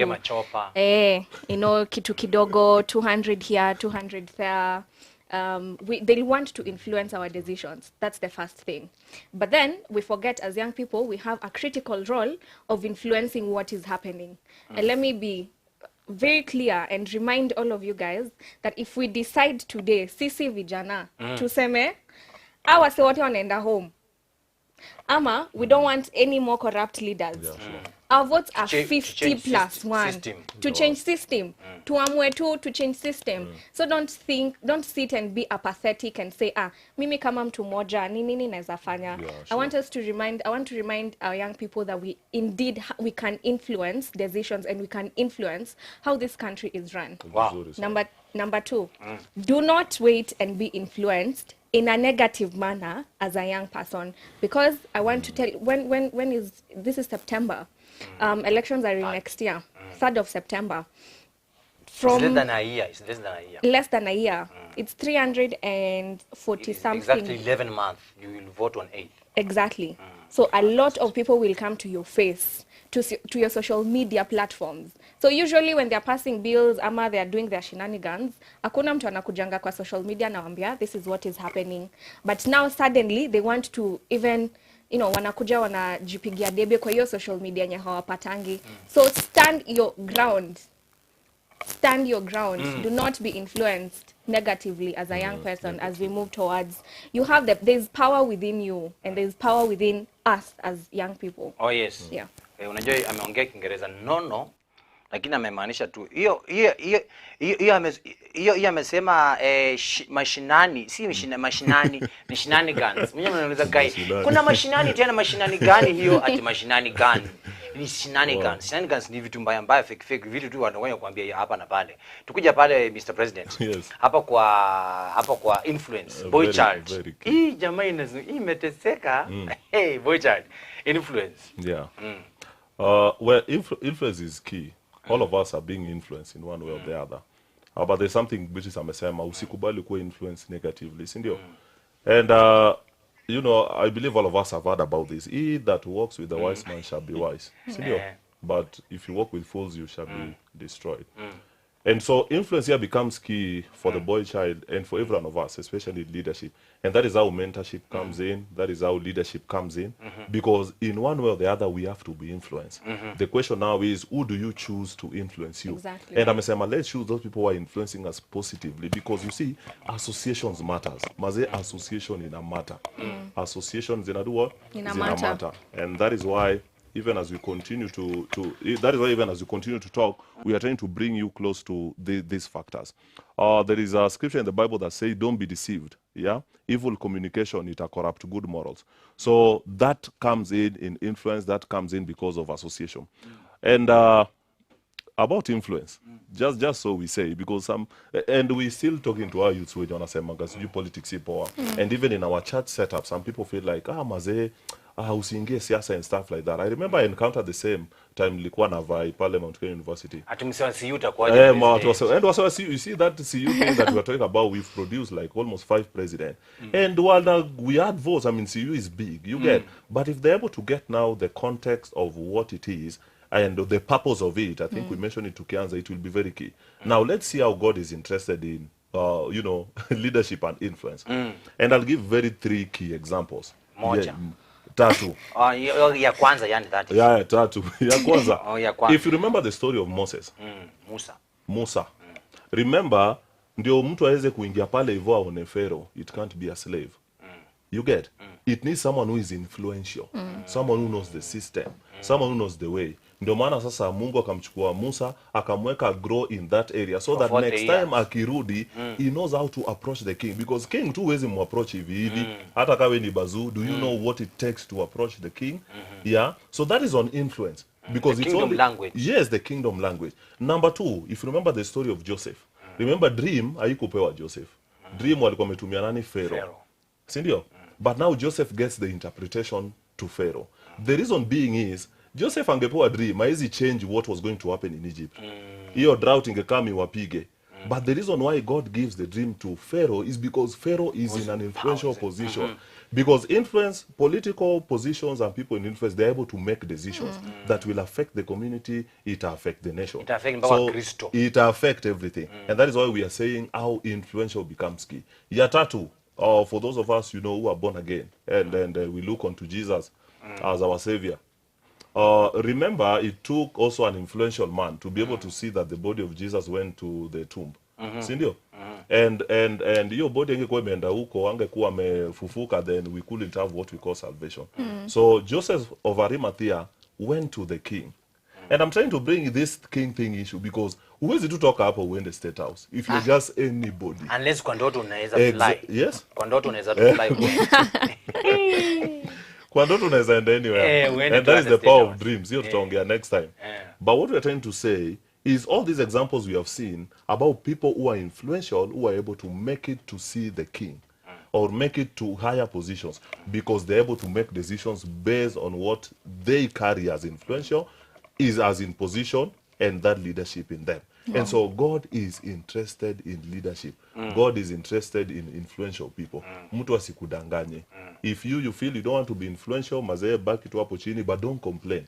Kitu kidogo, 200 here, 200 there. They want to influence our decisions. That's the first thing. But then we forget, as young people, we have a critical role of influencing what is happening. And let me be very clear and remind all of you guys that if we decide today, sisi vijana, tuseme, awase wote wanaenda home, ama we don't want any more corrupt leaders. Our votes are 50 plus 1 to change system. Tuamue to change system. So don't sit and be apathetic and say, mimi kama mtu moja, nini naeza fanya. I want to remind our young people that we can influence decisions, and we can influence how this country is run. Wow. Number 2, do not wait and be influenced in a negative manner as a young person, because I want to tell, this is September. Elections are in next year, 3rd of September. It's less than a year. Less than a year. It's 340 something. Exactly 11 months. You will vote on 8. Exactly. So a lot of people will come to your face, to your social media platforms. So usually when they're passing bills, ama they're doing their shenanigans, hakuna mtu anakujanga kwa social media na wambia, this is what is happening. But now suddenly they want to even you know, wanakuja wanajipigia debe kwa hiyo social media nye hawapatangi. So stand your ground. Stand your ground. Do not be influenced negatively as a young person as we move towards. You have there's power within you and there's power within us as young people. Oh yes. Yeah. Unajua ameongea Kiingereza nono, lakini amemaanisha tu hiyo amesema mashinani, si mashinani ni shinani guns. Mimi naanza kai. Kuna mashinani tena mashinani gani hiyo ati mashinani gani? Ni shinani guns. Shinani guns ni vitu mbaya fake vitu tu wanangoja kuambia hapa na pale. Tukuja pale Mr President. Yes. Hapa kwa influence boy child. Hii jamaa imeteseka. Hey boy child influence. Yeah. Well, influence is key. All of us are being influenced in one way or the other. But there's something which is amesema usikubali kuwa influence negatively, sindio? And you know, I believe all of us have heard about this. He that walks with the wise man shall be wise, sindio? But if you walk with fools, you shall be destroyed. And so influence here becomes key for the boy child and for every one of us, especially leadership. And that is how mentorship comes in. That is how leadership comes in. Because in one way or the other, we have to be influenced. The question now is, who do you choose to influence you? Exactly. And I'm saying, let's choose those people who are influencing us positively. Because you see, associations matters. Maze association in a matter. Associations in a do what? In a matter. And that is why even as we continue to talk, we are trying to bring you close to these factors. There is a scripture in the Bible that says, don't be deceived. Yeah, evil communication, it corrupt good morals. So that comes in influence, that comes in because of association. And about influence, just so we say, because and we still talking to our youths with politics power. And even in our church setup, some people feel like, maze, usiingie siasa and stuff like that. I remember I encountered the same time nilikuwa na vai pale Mount Kenya University. Atumsema CU takuaje? And also you see that CU thing that we are talking about, we've produced like almost 5 presidents. And while we had votes, I mean CU is big, you get. But if they're able to get now the context of what it is and the purpose of it, I think we mentioned it to Kianza, it will be very key. Now let's see how God is interested in you know, leadership and influence. And I'll give 3 key examples. Moja. Yeah, tatu. Ya kwanza yani that. Yeah, tatu. Ya kwanza. Ya kwanza. If you remember the story of Moses. Musa. Remember, ndio mtu aweze kuingia pale hivyo aone Pharaoh, it can't be a slave. You get? It needs someone who is influential. Someone who knows the system. Someone who knows the way. Ndio maana sasa Mungu akamchukua Musa, akamweka grow in that area so that next time akirudi, he knows how to approach the king. Because king tu wezi muapproach hivi. Hata kawe ni bazoo, do you know what it takes to approach the king? Yeah. So that is on influence. Because the it's kingdom only language. Yes, the kingdom language. Number 2, if you remember the story of Joseph. Remember dream haikupewa Joseph. Dream walikuwa wametumia nani? Pharaoh. Sindio? But now Joseph gets the interpretation to Pharaoh. The reason being is, Joseph angepewa dream, haizi change what was going to happen in Egypt. Hiyo drought ingekami wapige. But the reason why God gives the dream to Pharaoh is because Pharaoh is in an influential position. Because influence, political positions and people in influence, they're able to make decisions that will affect the community, it affect the nation. It affect so it affect everything. And that is why we are saying how influential becomes key. Ya tatu, for those of us, you know, who are born again, and we look unto Jesus as our savior. Remember, it took also an influential man to be able to see that the body of Jesus went to the tomb. Sindio? And your body angekuwa imeenda huko, angekuwa amefufuka, then we couldn't have what we call salvation. So Joseph of Arimathea went to the king. And I'm trying to bring this king thing issue because huwezi tu toka hapo uende State House if you're just anybody. Unless kwa ndoto unaweza fly. Yes? Kwa ndoto unaweza fly. Kwa ndoto unaweza enda anywhere. And that is the power of dreams. Hiyo tutaongea next time. But what we're trying to say is all these examples we have seen about people who are influential, who are able to make it to see the king or make it to higher positions because they're able to make decisions based on what they carry as influential, is as in position, and that leadership in them. And so God is interested in leadership. God is interested in influential people. Mtu asikudanganye. If you feel you don't want to be influential, mazee baki tu hapo chini, but don't complain.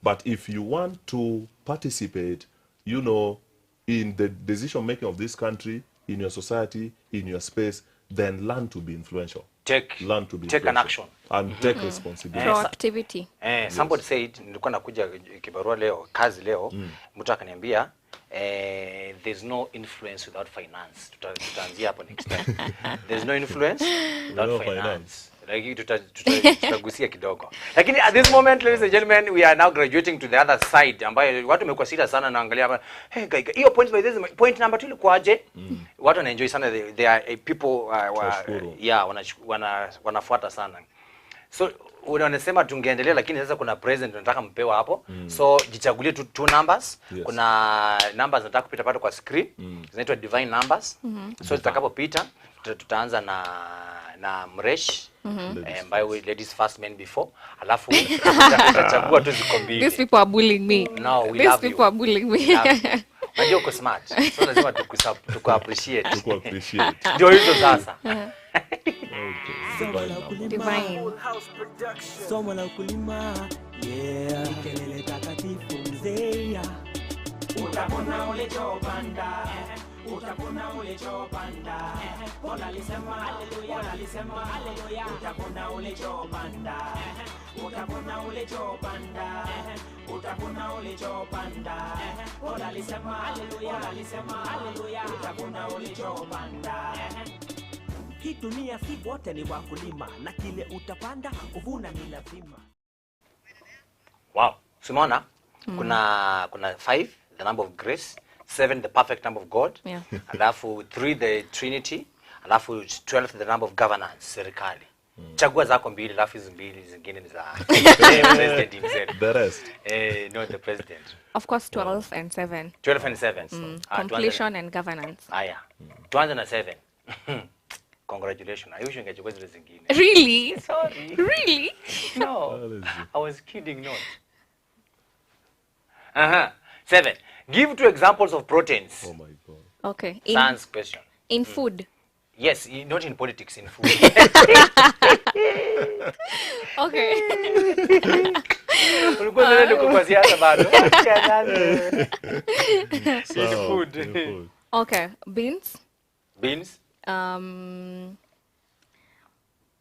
But if you want to participate, you know, in the decision making of this country, in your society, in your space, then learn to be influential. learn to be take an action and take responsibility. Proactivity. Somebody said nilikuwa nakuja kibarua leo, kazi leo, mtu akaniambia there's no influence without finance. Tutaanzia hapo next time. There's no influence without finance. Like tutagusia kidogo. Lakini at this moment, ladies and gentlemen, we are now graduating to the other side ambayo watu wamekuwa serious sana naangalia hapa. Hey guys, hiyo point by this point number 2 ilikuwaje? Watu wanaenjoy sana, they are people wanafuata sana. So wanasema tungeendelea, lakini sasa kuna president tunataka mpewa hapo. So jichagulie two numbers. Kuna numbers nataka kupita pale kwa screen. Zinaitwa divine numbers. So zitakapopita tutaanza na Mresh. Ambayo ladies first men before. Alafu tutachagua tu ziko mbili. These people are bullying me. No, we These love people are bullying me. Najua uko smart. So lazima tuku appreciate. Tuku appreciate. Ndio hizo sasa. Divine. Somo la ukulima, yeah. Kelele takatifu mzee. Utapona ulichopanda, utapona ulichopanda. Bwana alisema haleluya, Bwana alisema haleluya. Utapona ulichopanda, utapona ulichopanda. Utapona ulichopanda. Bwana alisema haleluya, Bwana alisema haleluya. Utapona ulichopanda. Hii dunia si wote ni wakulima, na kile utapanda uvuna ni lazima. Wow, Simona, kuna 5 the number of grace, 7 the perfect number of God, alafu 3 the Trinity, alafu 12 the number of governance, serikali. Chagua zako mbili, alafu hizo mbili zingine ni za president himself. The rest. Not the president. Of course 12 and 7. 12 and 7. Completion and governance. Aya. Tuanze na 7. Congratulations. I wish ungechukua zile zingine. Really? Sorry. Really? No. I was kidding not. 7. Give 2 examples of proteins. Oh my God. Okay. Sans question. In food. Yes, not in politics, in food. Okay. Ulikuwa unaenda kwa siasa bado. In food. Okay, beans. Beans.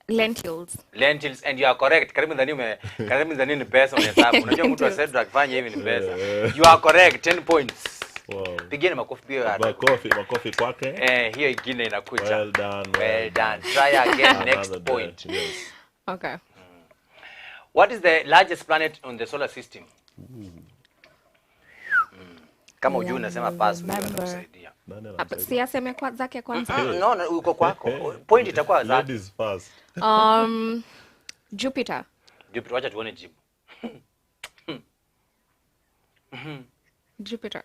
Lentils. Lentils, and you are correct. Karibu ndani ni pesa unahesabu. Unajua mtu asaid akifanya hivi ni pesa. You are correct, 10 points. Wow. Pigeni makofi pia. Makofi kwake. Hiyo ingine inakuja. Well done. Well done. Try again next point. Yes. Okay. What is the largest planet on the solar system? Kama ujui unasema pass, mimi nakusaidia. Si aseme kwa zake kwanza. No, uko kwako. Point itakuwa zake. Ladies first. Jupiter. Jupiter, wacha tuone jibu. Jupiter.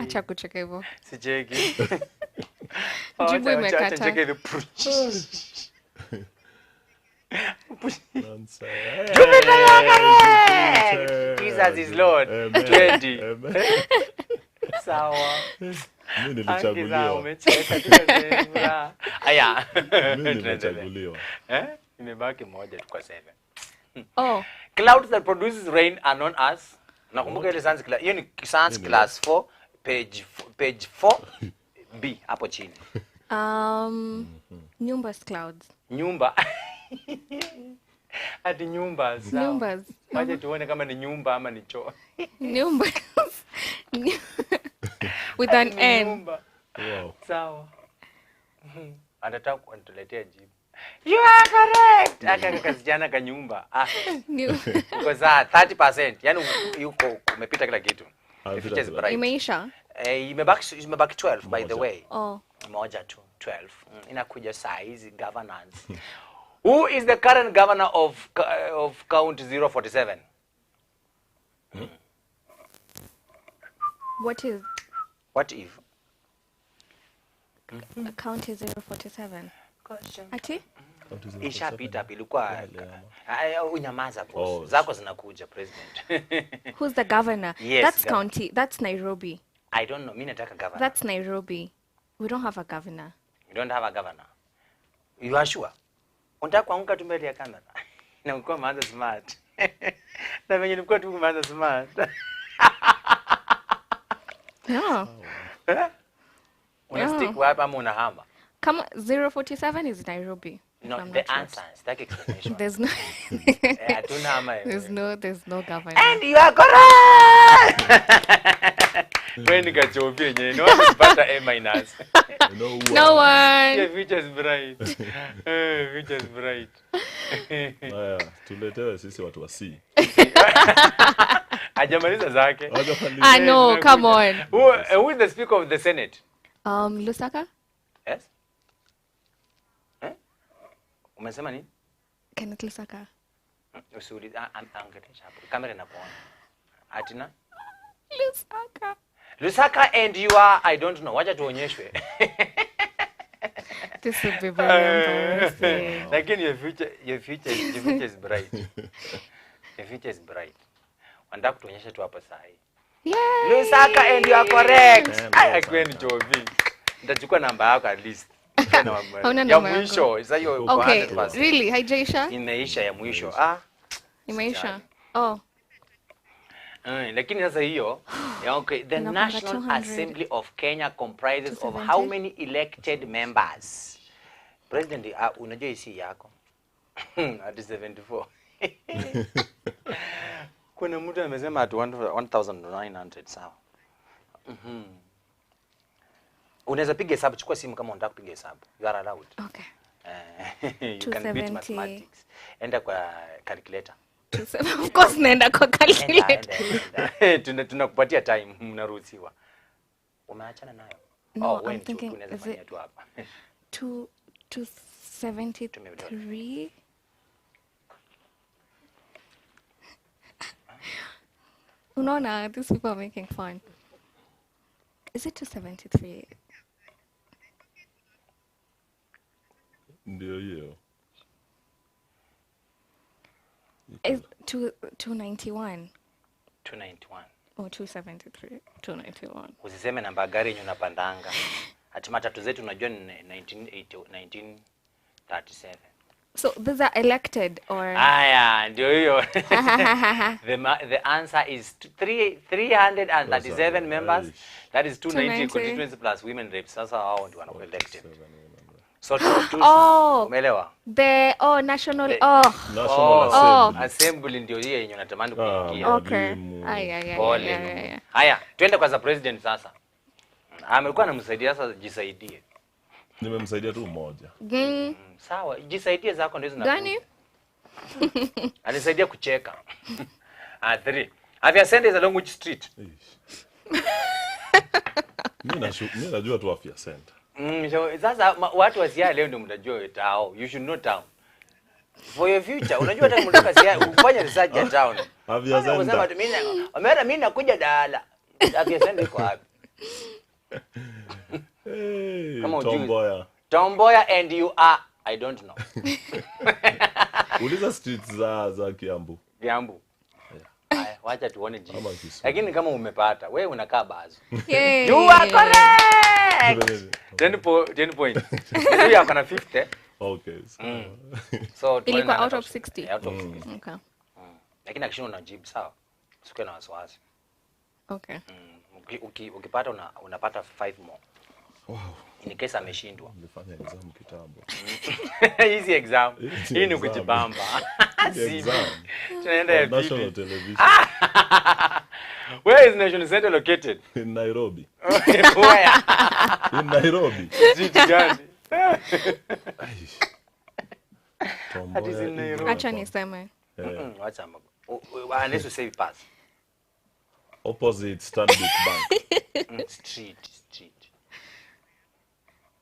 Acha kucheka hivyo. Sicheki. Jibu imekata. Acha cheke the Jupiter, Jesus is Lord. 20. Sawa. Mimi nilichaguliwa. Umecheka tukasema. Aya. Mimi nilichaguliwa. Imebaki moja tu kwa 7. Oh. Clouds that produces rain are known as. Nakumbuka ile science class. Hiyo ni science class 4 page 4 B hapo chini. Nimbus clouds. Nyumba. Ati nyumba sawa. Nyumbas. Waje tuone kama ni nyumba ama ni choo. Nyumbas. With an N. Wow. Sawa. Anataka kutuletea jibu. You are correct. Aka kasijana ka nyumba. Uko za 30%. Yaani yuko umepita kila kitu. Imeisha? Imebaki 12 by the way. Oh. Moja tu 12. Inakuja size governance. Who is the current governor of count 047? What if? Count is 047. Ati? Ishapita ilikuwa unyamaza boss. Zako zinakuja president. Who's the governor? Yes, that's county. That's Nairobi. I don't know. Mimi nataka governor. That's Nairobi. We don't have a governor. You don't have a governor. You are sure? Unataka kuanguka tu mbele ya kamera. Na ulikuwa maanza smart. Na venye nilikuwa tu maanza smart. Yeah. Una stick wapi ama unahama? Come 047 is Nairobi. No, the answer is that explanation. There's no there's no governor. And you are correct. When you get your opinion, no one better A minus. No one. Your future is bright. Future is bright. Haya, tuletewe sisi watu wa C. Ajamaliza zake. No, come on. Who is the speaker of the Senate? Lusaka? Yes. Umesema nini? Kenneth Lusaka. Usuli angetisha hapo. Kamera inakuona. Atina? Lusaka. Lusaka and you are I don't know. Wacha tuonyeshwe. This would be very embarrassing. Lakini your future is bright. Your future is bright. Wanataka kutuonyesha tu hapo saa hii. Yeah. Lusaka and you are correct. I kwenda Jovi. Nitachukua namba yako at least. Ya mwisho. Sasa hiyo uko 100%. Really? Haijaisha? Imeisha ya mwisho. Imeisha. Oh. Lakini sasa hiyo, okay, the National Assembly of Kenya comprises of how many elected members? President, unajua isi yako? At 74. Kuna mtu amesema at 1900 sawa. Unaweza piga hesabu, chukua simu kama unataka kupiga hesabu. You are allowed. Okay. You can beat mathematics. Enda kwa calculator. Of course naenda kwa calculator. Tunakupatia time, mnaruhusiwa. Umeachana nayo? No, I'm thinking is it 273? Unaona, these people are making fun. Is it 273? Ndio hiyo. Is 291? 291. Oh, 273. 291. Usiseme namba gari yenye unapandanga. Ati matatu zetu unajua ni 1937. So these are elected or? Aya, ndio hiyo. The answer is 337 members. That is 290 constituency plus women reps. Sasa hao ndio wanakuwa elected. So umeelewa? The national assembly ndio hiyo yenye unatamani kuingia. Okay. Haya, twende kwa za president sasa. Amekuwa anamsaidia sasa, jisaidie. Nimemsaidia tu mmoja. Sawa, jisaidie zako ndio zinakuwa. Gani? Alisaidia kucheka. 3. Have you sent us along which street? Mimi najua tu afya center. Sasa watu wa Siaya leo ndio mtajua tao. You should know town. For your future, unajua hata mtoka Siaya ufanye research ya town. Afya center. Mimi nakuja Dala. Afya center iko wapi? Tomboya. Tomboya and you are I don't know. Uliza streets za Kiambu. Kiambu. Wacha tuone jibu. Lakini kama umepata, wewe unakaa bazo. You are correct. 10 points. Huyu akana 50. Okay. So ilikuwa out of 60. Out of 60. Okay. Lakini akishinda unajibu sawa. Usikue na wasiwasi. Okay. Ukipata unapata 5 more. Wow. In case ameshindwa. Nilifanya exam kitambo. Easy exam. Hii ni kujibamba. Tunaenda ya National Television. Where is National Center located? In Nairobi. Where? In Nairobi. Jiji gani? Tomboya. That is in Nairobi. Acha niseme. Acha unless you say pass. Opposite Stanbic Bank. Street.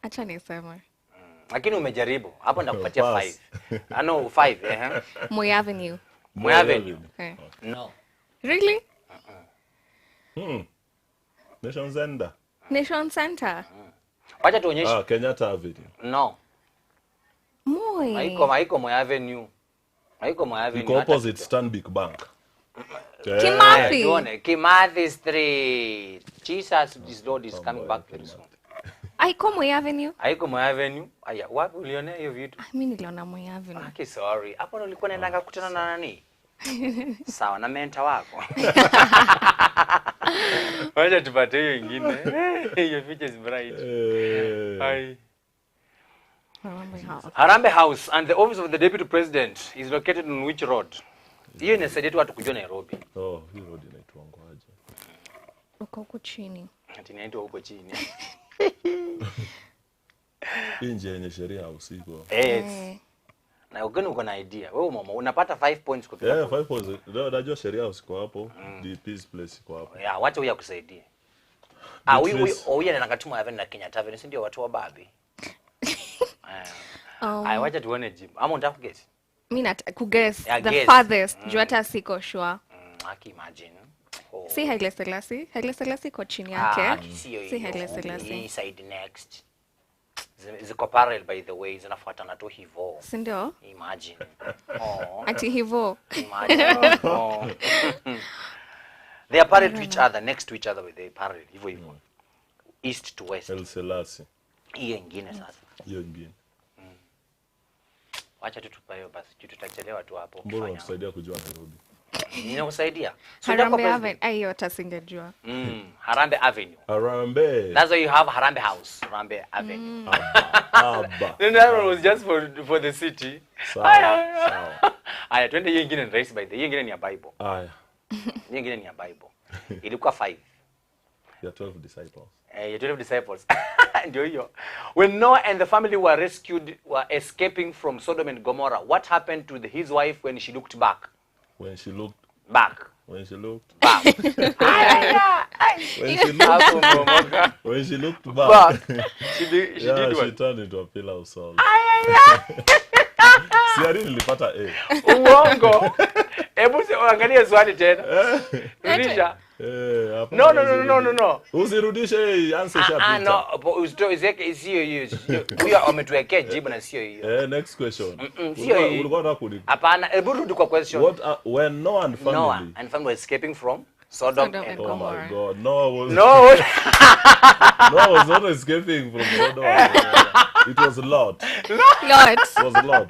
Acha niseme. Lakini umejaribu. Hapo ndakupatia 5. No 5 Moi Avenue. Moi Avenue. Okay. No. Really? Nation Center. Nation Center. Wacha tuonyeshe. Kenyatta Avenue. No. Moi. Haiko Moi Avenue. Haiko Moi Avenue. Iko opposite Stanbic Bank. Kimathi. Kimathi Street. Jesus, this Lord is coming back very soon. Haiko Moi Avenue. Haiko Moi Avenue. Aya, wapi ulionea hiyo vitu? Mimi niliona Moi Avenue. Okay, sorry. Hapo ndo ulikuwa unaenda kukutana na nani? Sawa, na mentor wako. Wacha tupate hiyo nyingine. Hiyo future is bright. Hai. Harambe House and the office of the deputy president is located on which road? Hiyo inasaidia tu watu kujua Nairobi. Oh, hiyo road inaitwa Ngwaje. Uko huko chini. Ati inaitwa huko chini. Nje yenye sheria usiku. Na uko na idea. Wewe mama unapata 5 points kwa kila. 5 points. Ndio najua sheria usiku hapo. DP's place iko hapo. Wacha huyu akusaidie. Huyu Owilah na Katuma Haven na Kenya Tavern si ndio watu wa babi. Wacha tuone jibu. Ama unataka kuguess? Mimi nataka kuguess the guess. farthest. Juu hata siko sure. Aki imagine. Si Haile Selassie. Haile Selassie iko chini yake. Si Haile Selassie. Hii side next. Ziko parallel by the way, zinafuatana tu hivyo. Si ndio? Imagine. Ati hivyo. Imagine. They are parallel to each other, next to each other with the parallel hivyo. East to west. Haile Selassie. Hiyo nyingine sasa. Hiyo nyingine. Wacha tutupa hiyo basi, tutachelewa tu hapo. Mbona unatusaidia kujua Nairobi? Ninakusaidia. Harambe Avenue. Hiyo hata singejua. Harambe Avenue. Harambe. That's why you have Harambe House, Harambe Avenue. Abba. Then that one was just for the city. Sawa. Aya, twende hiyo nyingine ni race by the. Hiyo nyingine ni ya Bible. Aya. Hiyo nyingine ni ya Bible. Ilikuwa 5. Ya 12 disciples. Ya 12 disciples. Ndio hiyo. When Noah and the family were escaping from Sodom and Gomorrah, what happened to his wife when she looked back? When she looked back. When she looked back. When she looked back. She did what? She turned into a pillar of salt. Siari nilipata A. Uongo. Hebu angalia swali tena. Rudisha. No. Usirudishe answer sharp. No, usitoe sio hiyo. Huyo ametuwekea jibu na sio hiyo. Next question. Sio hiyo. Ulikuwa unataka kuuliza. Hapana, hebu rudi kwa question. When Noah and family were escaping from Sodom and Oh Gomorrah. my God, Noah was not escaping from Sodom. It was Lot. It was Lot.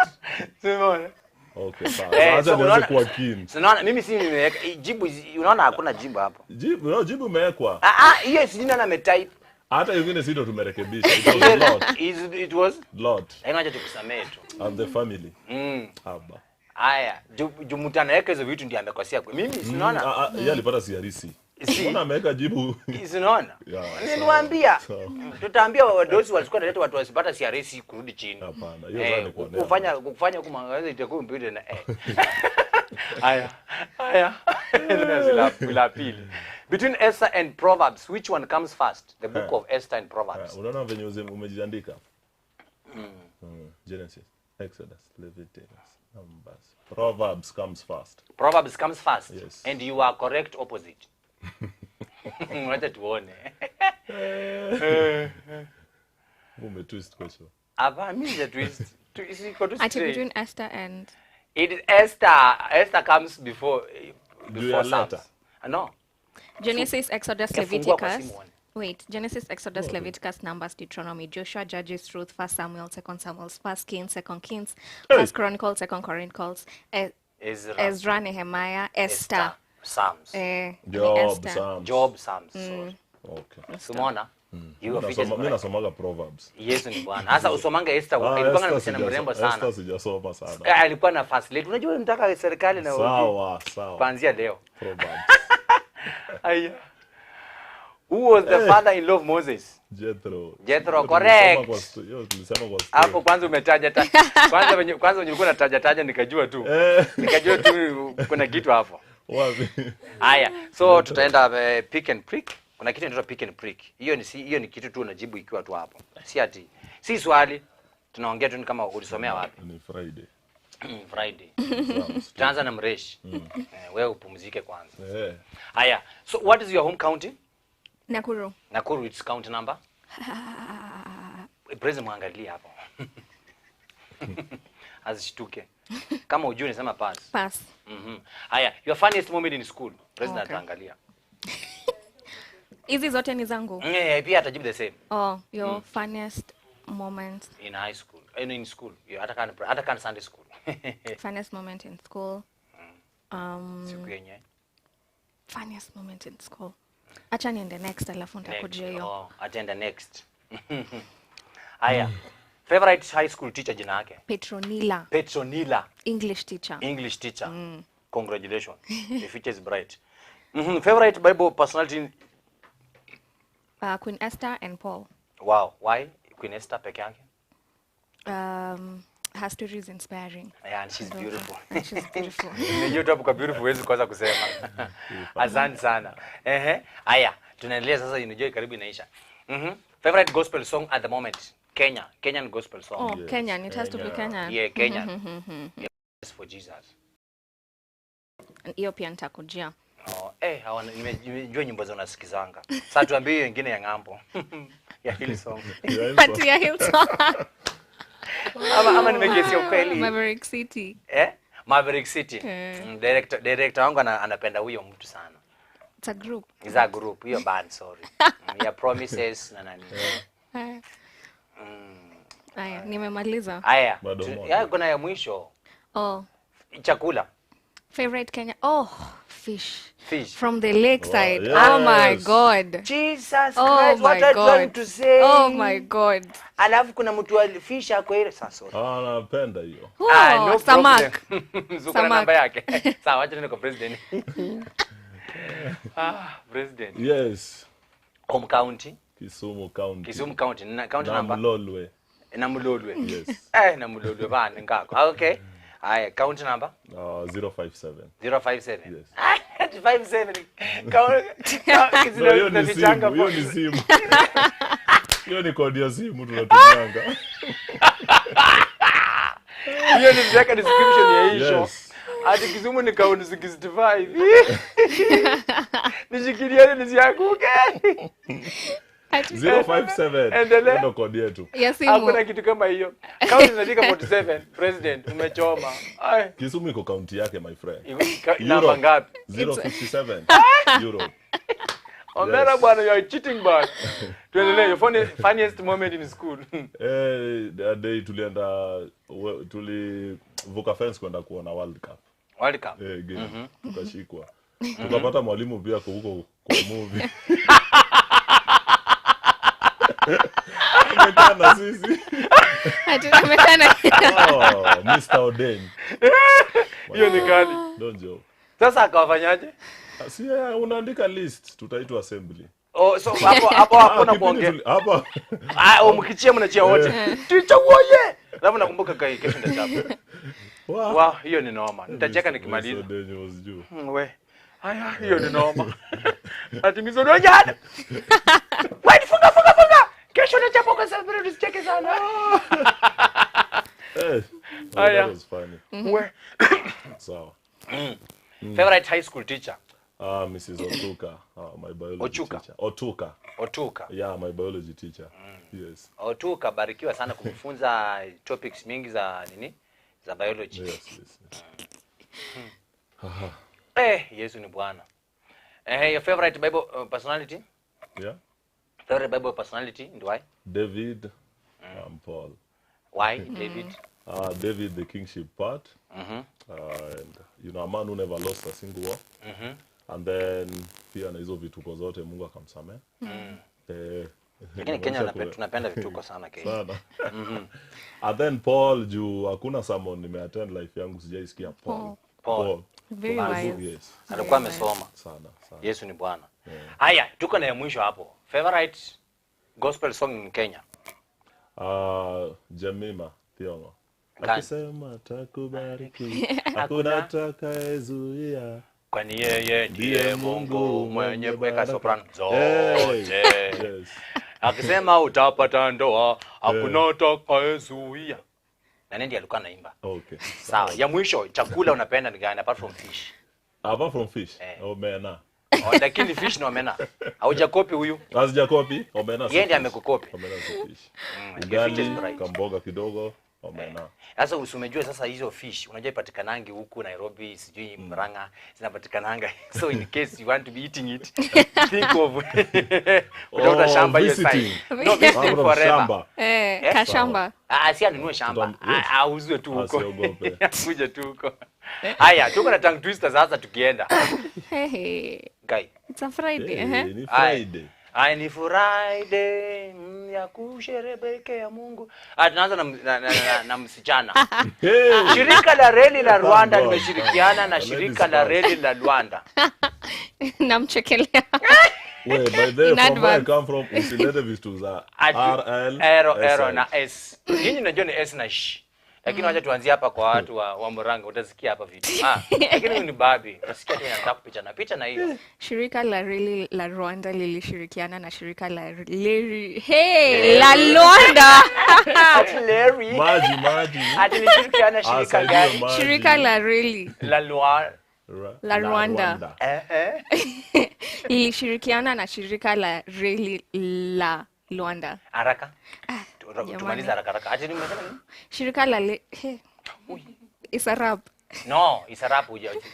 Simona. Okay, sawa. Acha nianze kuwa keen. Unaona mimi si nimeweka jibu, unaona hakuna jibu hapo. Jibu imewekwa. Hiyo si nini ametype. Hata yengine sio tumerekebisha. It was Lot. It was Lot. Haina haja tukusamee tu. And the family. Haba. Haya, jumutana anaweka hizo vitu ndio amekosea. Mimi sinaona. Yeye alipata siarisi. Mbona ameweka jibu? Sinaona. Nilimwambia. Tutaambia wadosi walikuwa naleta watu wasipata siarisi kurudi chini. Hapana, hiyo zani kuonea. Kufanya kumwangaza itakuwa mpira na Haya. Bila pili. Between Esther and Proverbs, which one comes first? The book of Esther and Proverbs. Unaona venye umejiandika? Genesis, Exodus, Leviticus, Numbers. Proverbs comes first. Proverbs comes first. Yes. And you are correct opposite. Wacha tuone. Umetwist question. Aba mimi ya twist. Between Esther and it is Esther. Esther comes before Psalms. No. Genesis, Exodus, Leviticus. Wait, Genesis, Exodus, Leviticus, Numbers, Deuteronomy, Joshua, Judges, Ruth, 1 Samuel, 2 Samuel, 1 Kings, 2 Kings, 1 Chronicles, 2 Chronicles, Ezra, Nehemiah, Esther. Psalms. Job, Psalms. Okay. Simona. Mimi nasomaga Proverbs. Yesu ni Bwana. Sasa usomanga Esther, ilikuwa na msichana mrembo sana. Esther sijasoma sana. Alikuwa na fast late. Unajua nataka serikali na sawa. Kuanzia leo. Proverbs. Aya. Who was the father-in-law of Moses? Jethro, correct. Hapo kwanza umetaja kwanza ulikuwa unataja nikajua tu. Nikajua tu kuna kitu hapo. Wapi? Haya, so tutaenda pick and prick. Kuna kitu inaitwa pick and prick. Hiyo ni kitu tu unajibu ikiwa tu hapo. Si swali. Tunaongea tu kama ulisomea wapi. Ni Friday. Friday. Tuanza na Mresh. Wewe upumzike kwanza. Haya, so what is your home county? Nakuru. Nakuru, its county number? President mwangalie hapo. Azishtuke. Kama ujue nisema pass. Pass. Haya, your funniest moment in school. President ataangalia. Hizi zote ni zangu. Pia atajibu the same. Your funniest moment in high school. In school. Hata kana Sunday school. Funniest moment in school. Siku yenye. Funniest moment in school. Acha niende next alafu nitakujia hiyo. Atenda next. Haya. Favorite high school teacher jina yake? Petronila. Petronila. English teacher. English teacher. Congratulations. The future is bright. Favorite Bible personality? Queen Esther and Paul. Wow. Why Queen Esther peke yake? Her story is inspiring. Yeah, and she's beautiful. And she's beautiful. Nimejua tu hapo kwa beautiful huwezi kosa kusema. Asante sana. Haya, tunaendelea sasa, unajua karibu inaisha. Favorite gospel song at the moment? Kenyan gospel song. Oh, yes. Kenyan. It has to be Kenyan. Yeah, Kenyan. Yes, for Jesus. Hiyo pia nitakujia. Oh, hawa nimejua nyimbo za unasikizanga. Sasa tuambie wengine ya ngambo. Ya hili song. Pati ya hili song. Ama nimegesia ukweli. Maverick City. Maverick City. Director wangu anapenda huyo mtu sana. It's a group. It's a group. Hiyo band, sorry. Ya Promises na nani. Aya, nimemaliza. Aya. Kuna ya mwisho. Oh. Chakula. Favorite Kenya. Oh, fish. Fish. From the lakeside. Wow, yes. Oh my God. Jesus Christ, what are you trying to say? Oh my God. Alafu kuna mtu wa fish hapo ile sasa. Napenda hiyo. No samak. Zuka namba yake. Sawa, acha nene kwa president. President. Yes. Home county. Kisumu County. Kisumu County. County number. Namulolwe. Namulolwe. Yes. Namulolwe bana ngako. Okay. Aya, county number? 057. 057. Yes. 57. Hiyo ni simu. Hiyo ni kodi ya simu tunatumianga. Hiyo ni jacket description ya hiyo. Yes. Ati Kisumu ni kaunti 65. Nishikilie nisianguke. 057 ndio kodi yetu. Hakuna kitu kama hiyo. County inaandika 47, president umechoma. Kisumu iko county yake my friend. Namba ngapi? 057 euro. Omera bwana, you are cheating bad. Tuendelee, your funniest moment in school. That day tulivuka fence kwenda kuona World Cup. World Cup. Game. Tukashikwa. Tukapata mwalimu pia huko kwa movie. Ametana sisi. Ametana. Mr. Oden. Hiyo ni kali. Don't joke. Sasa akawafanyaje? Si unaandika list, tutaitwa assembly. Oh, so hapo hakuna kuongea. Hapa. Mkichia mnachia wote. Teacher woye. Alafu nakumbuka kesho ndio Wow, hiyo ni noma. Nitacheka nikimaliza. Oden was due. We. Haya, hiyo ni noma. Ati mizono jana. Wait, funga. Kesho nachapa kwa sababu usicheke sana. That was funny. We. Sawa. Favorite high school teacher? Mrs. Otuka, my biology teacher. Otuka. Yeah, my biology teacher. Yes. Otuka, barikiwa sana kufunza topics mingi za nini? Za biology. Yes. Yesu ni Bwana. Your favorite Bible personality? Yeah. Favorite Bible personality and why? David Paul. Why David? David, the kingship part. And a man who never lost a single war. And then pia na hizo vituko zote Mungu akamsamehe. Lakini Kenya tunapenda vituko sana Kenya. Sana. And then Paul, juu hakuna sermon nimeattend life yangu sijaisikia Paul. Very wise. Yes. Alikuwa amesoma. Sana. Yesu ni Bwana. Haya, tuko na ya mwisho hapo. Favorite gospel song in Kenya? Jemima Thiongo. Akisema takubariki. Hakuna atakayezuia. Kwani yeye ndiye Mungu mwenye kuweka soprano zote. Yes. Akisema utapata ndoa, hakuna atakayezuia. Na nani alikuwa anaimba? Okay. Sawa, ya mwisho chakula unapenda ni gani apart from fish? Apart from fish? Omena. Lakini fish ni omena. Haujakopi huyu? Hazijakopi, omena. Yeye ndiye amekukopi. Omena si fish. Ugali, kamboga kidogo, omena. Sasa usumejua sasa hizo fish unajua ipatikanangi huku Nairobi, sijui Murang'a, zinapatikananga. So in case you want to be eating it, think of kutoka shamba hiyo side. No, visiting forever. Kashamba. Si anunue shamba. Auzwe tu huko. Kuja tu huko. Haya, tuko na tongue twister sasa tukienda. Hey. Guy. It's a Friday, Ni Friday. Ni Friday. ni ya kusherehekea Mungu. Tunaanza na msichana. Shirika la reli la Rwanda limeshirikiana na shirika la reli la Rwanda. Namchekelea. Wait, by the from where I come from, usilete vitu za R na S. Nyinyi najua ni S na Sh. Lakini wacha tuanzie hapa kwa watu wa Murang'a, utasikia hapa vitu. Lakini ni babi, utasikia tena nataka picha na hiyo. Shirika la reli la Rwanda lilishirikiana na shirika la la Rwanda. Larry. Maji. Ati nilishirikiana na shirika gani? Shirika la reli la Rwanda. Lilishirikiana na shirika la reli la Rwanda. Haraka. Tumaliza haraka. Ati nimesema nini? Shirika la Isarab. No, Isarab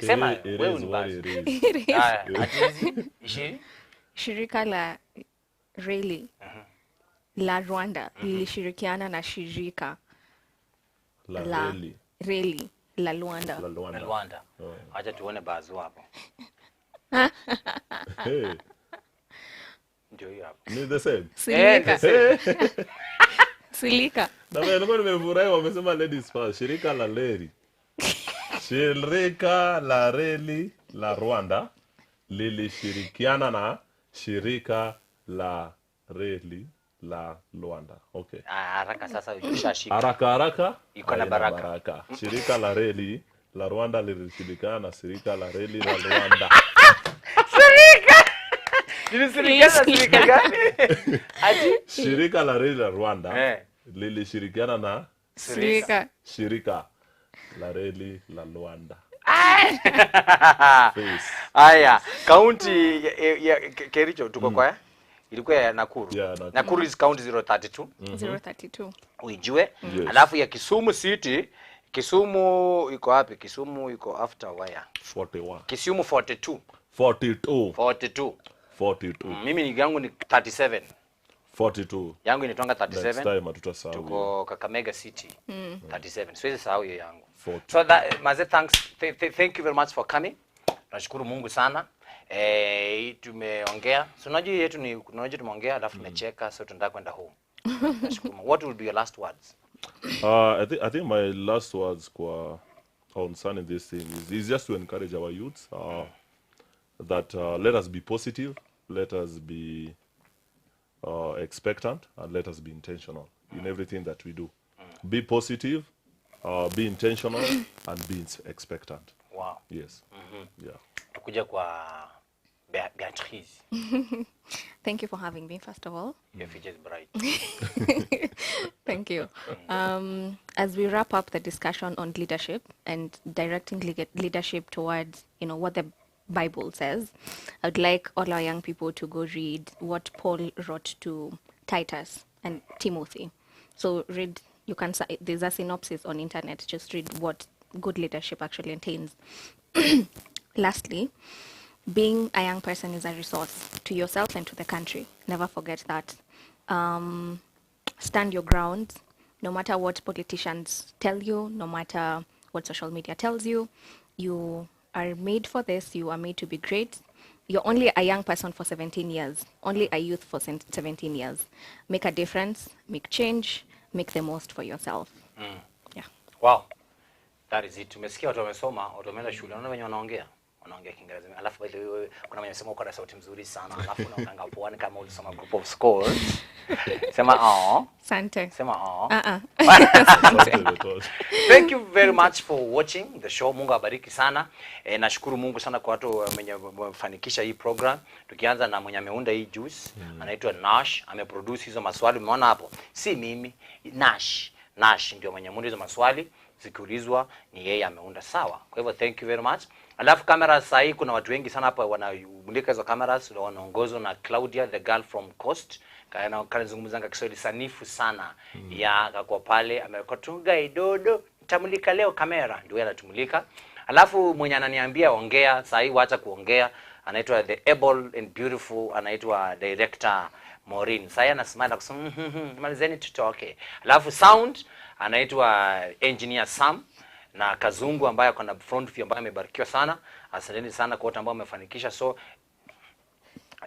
sema wewe ni basi. Shirika la reli la Rwanda lilishirikiana na shirika la reli la Rwanda. Acha tuone baadhi hapo. Ndio hiyo hapo. Ni the same. Silika. Na mimi nilikuwa nimefurahi wamesema ladies first. Shirika la reli. Shirika la reli la Rwanda lilishirikiana na shirika la reli la Rwanda. Okay. Haraka sasa ushashika. Haraka. Iko na baraka. Shirika la reli la Rwanda lilishirikiana na shirika la reli la Rwanda. Shirika gani? Shirika la reli la Rwanda lilishirikiana na shirika la reli la Rwanda. Aya, kaunti ya Kericho tuko kwa ilikuwa ya Nakuru. Nakuru is county 032. 032. Uijue. Alafu ya Kisumu City, Kisumu iko wapi? Kisumu iko after wire. 41. Kisumu 42. 42. Mimi yangu ni 37. 42. Yangu inaitwanga 37. Next time hatutasahau. Tuko Kakamega City. 37. Siwezi sahau hiyo yangu. 40. So that Maze, thank you very much for coming. Nashukuru Mungu sana. Tumeongea. So unajua yetu ni unajua tumeongea alafu tumecheka, so tunataka kwenda home. Nashukuru. What will be your last words? I think my last words concerning this thing is just to encourage our youths that let us be positive, let us be expectant, and let us be intentional in everything that we do. Be positive, be intentional, and be expectant. Wow. Yes. Yeah. Tukuja kwa Beatrice. Thank you for having me, first of all. Your future is bright. Thank you. As we wrap up the discussion on leadership and directing leadership towards, what the Bible says, I'd like all our young people to go read what Paul wrote to Titus and Timothy. So read, there's a synopsis on internet, just read what good leadership actually entails. Lastly, being a young person is a resource to yourself and to the country. Never forget that. Stand your ground, no matter what politicians tell you, no matter what social media tells you. You are made for this. You are made to be great. You're only a young person for 17 years, only a youth for 17 years. Make a difference, make change, make the most for yourself. Yeah. Wow. That is it. Tumesikia watu wamesoma, watu wameenda shule, unaona wenye wanaongea Kiingereza. Alafu by the way, kuna mwenye anasema uko na sauti nzuri sana. Alafu unaonganga poa kama ulisoma group of scores. Sema Asante. Sema Thank you very much for watching the show. Mungu abariki sana. Nashukuru Mungu sana kwa watu wenye wamefanikisha hii program. Tukianza na mwenye ameunda hii juice, anaitwa Nash, ameproduce hizo maswali umeona hapo. Si mimi, Nash ndio mwenye ameunda hizo maswali. Zikiulizwa ni yeye ameunda, sawa. Kwa hivyo thank you very much. Alafu kamera sasa hii kuna watu wengi sana hapa wanamulika hizo cameras, wanaongozwa na Claudia, the girl from Coast. Kanazungumzanga Kiswahili sanifu sana. Ya kwa pale amekotunga idodo, tamulika leo kamera, ndio anatumulika. Alafu mwenye ananiambia ongea, sasa hii waacha kuongea, anaitwa the able and beautiful, anaitwa director Maureen. Sasa anasema kusema malizeni tutoke. Alafu sound anaitwa engineer Sam na Kazungu ambaye ako na front view ambaye amebarikiwa sana. Asanteni sana kwa wote ambao wamefanikisha. So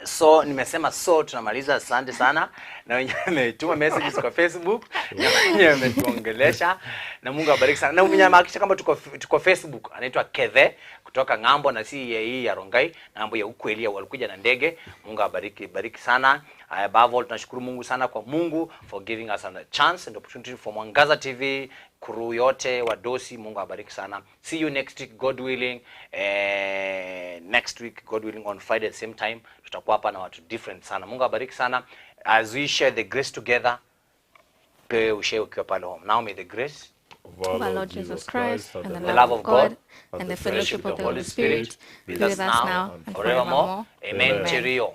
So nimesema so tunamaliza, asante sana. Na wenyewe wametuma messages kwa Facebook, na wenyewe wametuongelesha, na Mungu awabariki sana. Na mnyamahakisha kama tuko Facebook, anaitwa Kethe kutoka ng'ambo, na si hii ya Rongai, ng'ambo ya Ukweli, walikuja na ndege. Mungu awabariki sana. Above all, tunashukuru Mungu sana kwa Mungu for giving us a chance and opportunity for Mwangaza TV crew yote wadosi. Mungu awabariki sana. See you next week, God willing. Next week, God willing, on Friday at the same time tutakuwa hapa na watu different sana. Mungu awabariki sana. As we share the grace together, pewe ushare ukiwa pale home. Now may the grace of our Lord Jesus Christ and the love of God and the fellowship of the Holy Spirit be with us now and forevermore. Amen. Cheerio.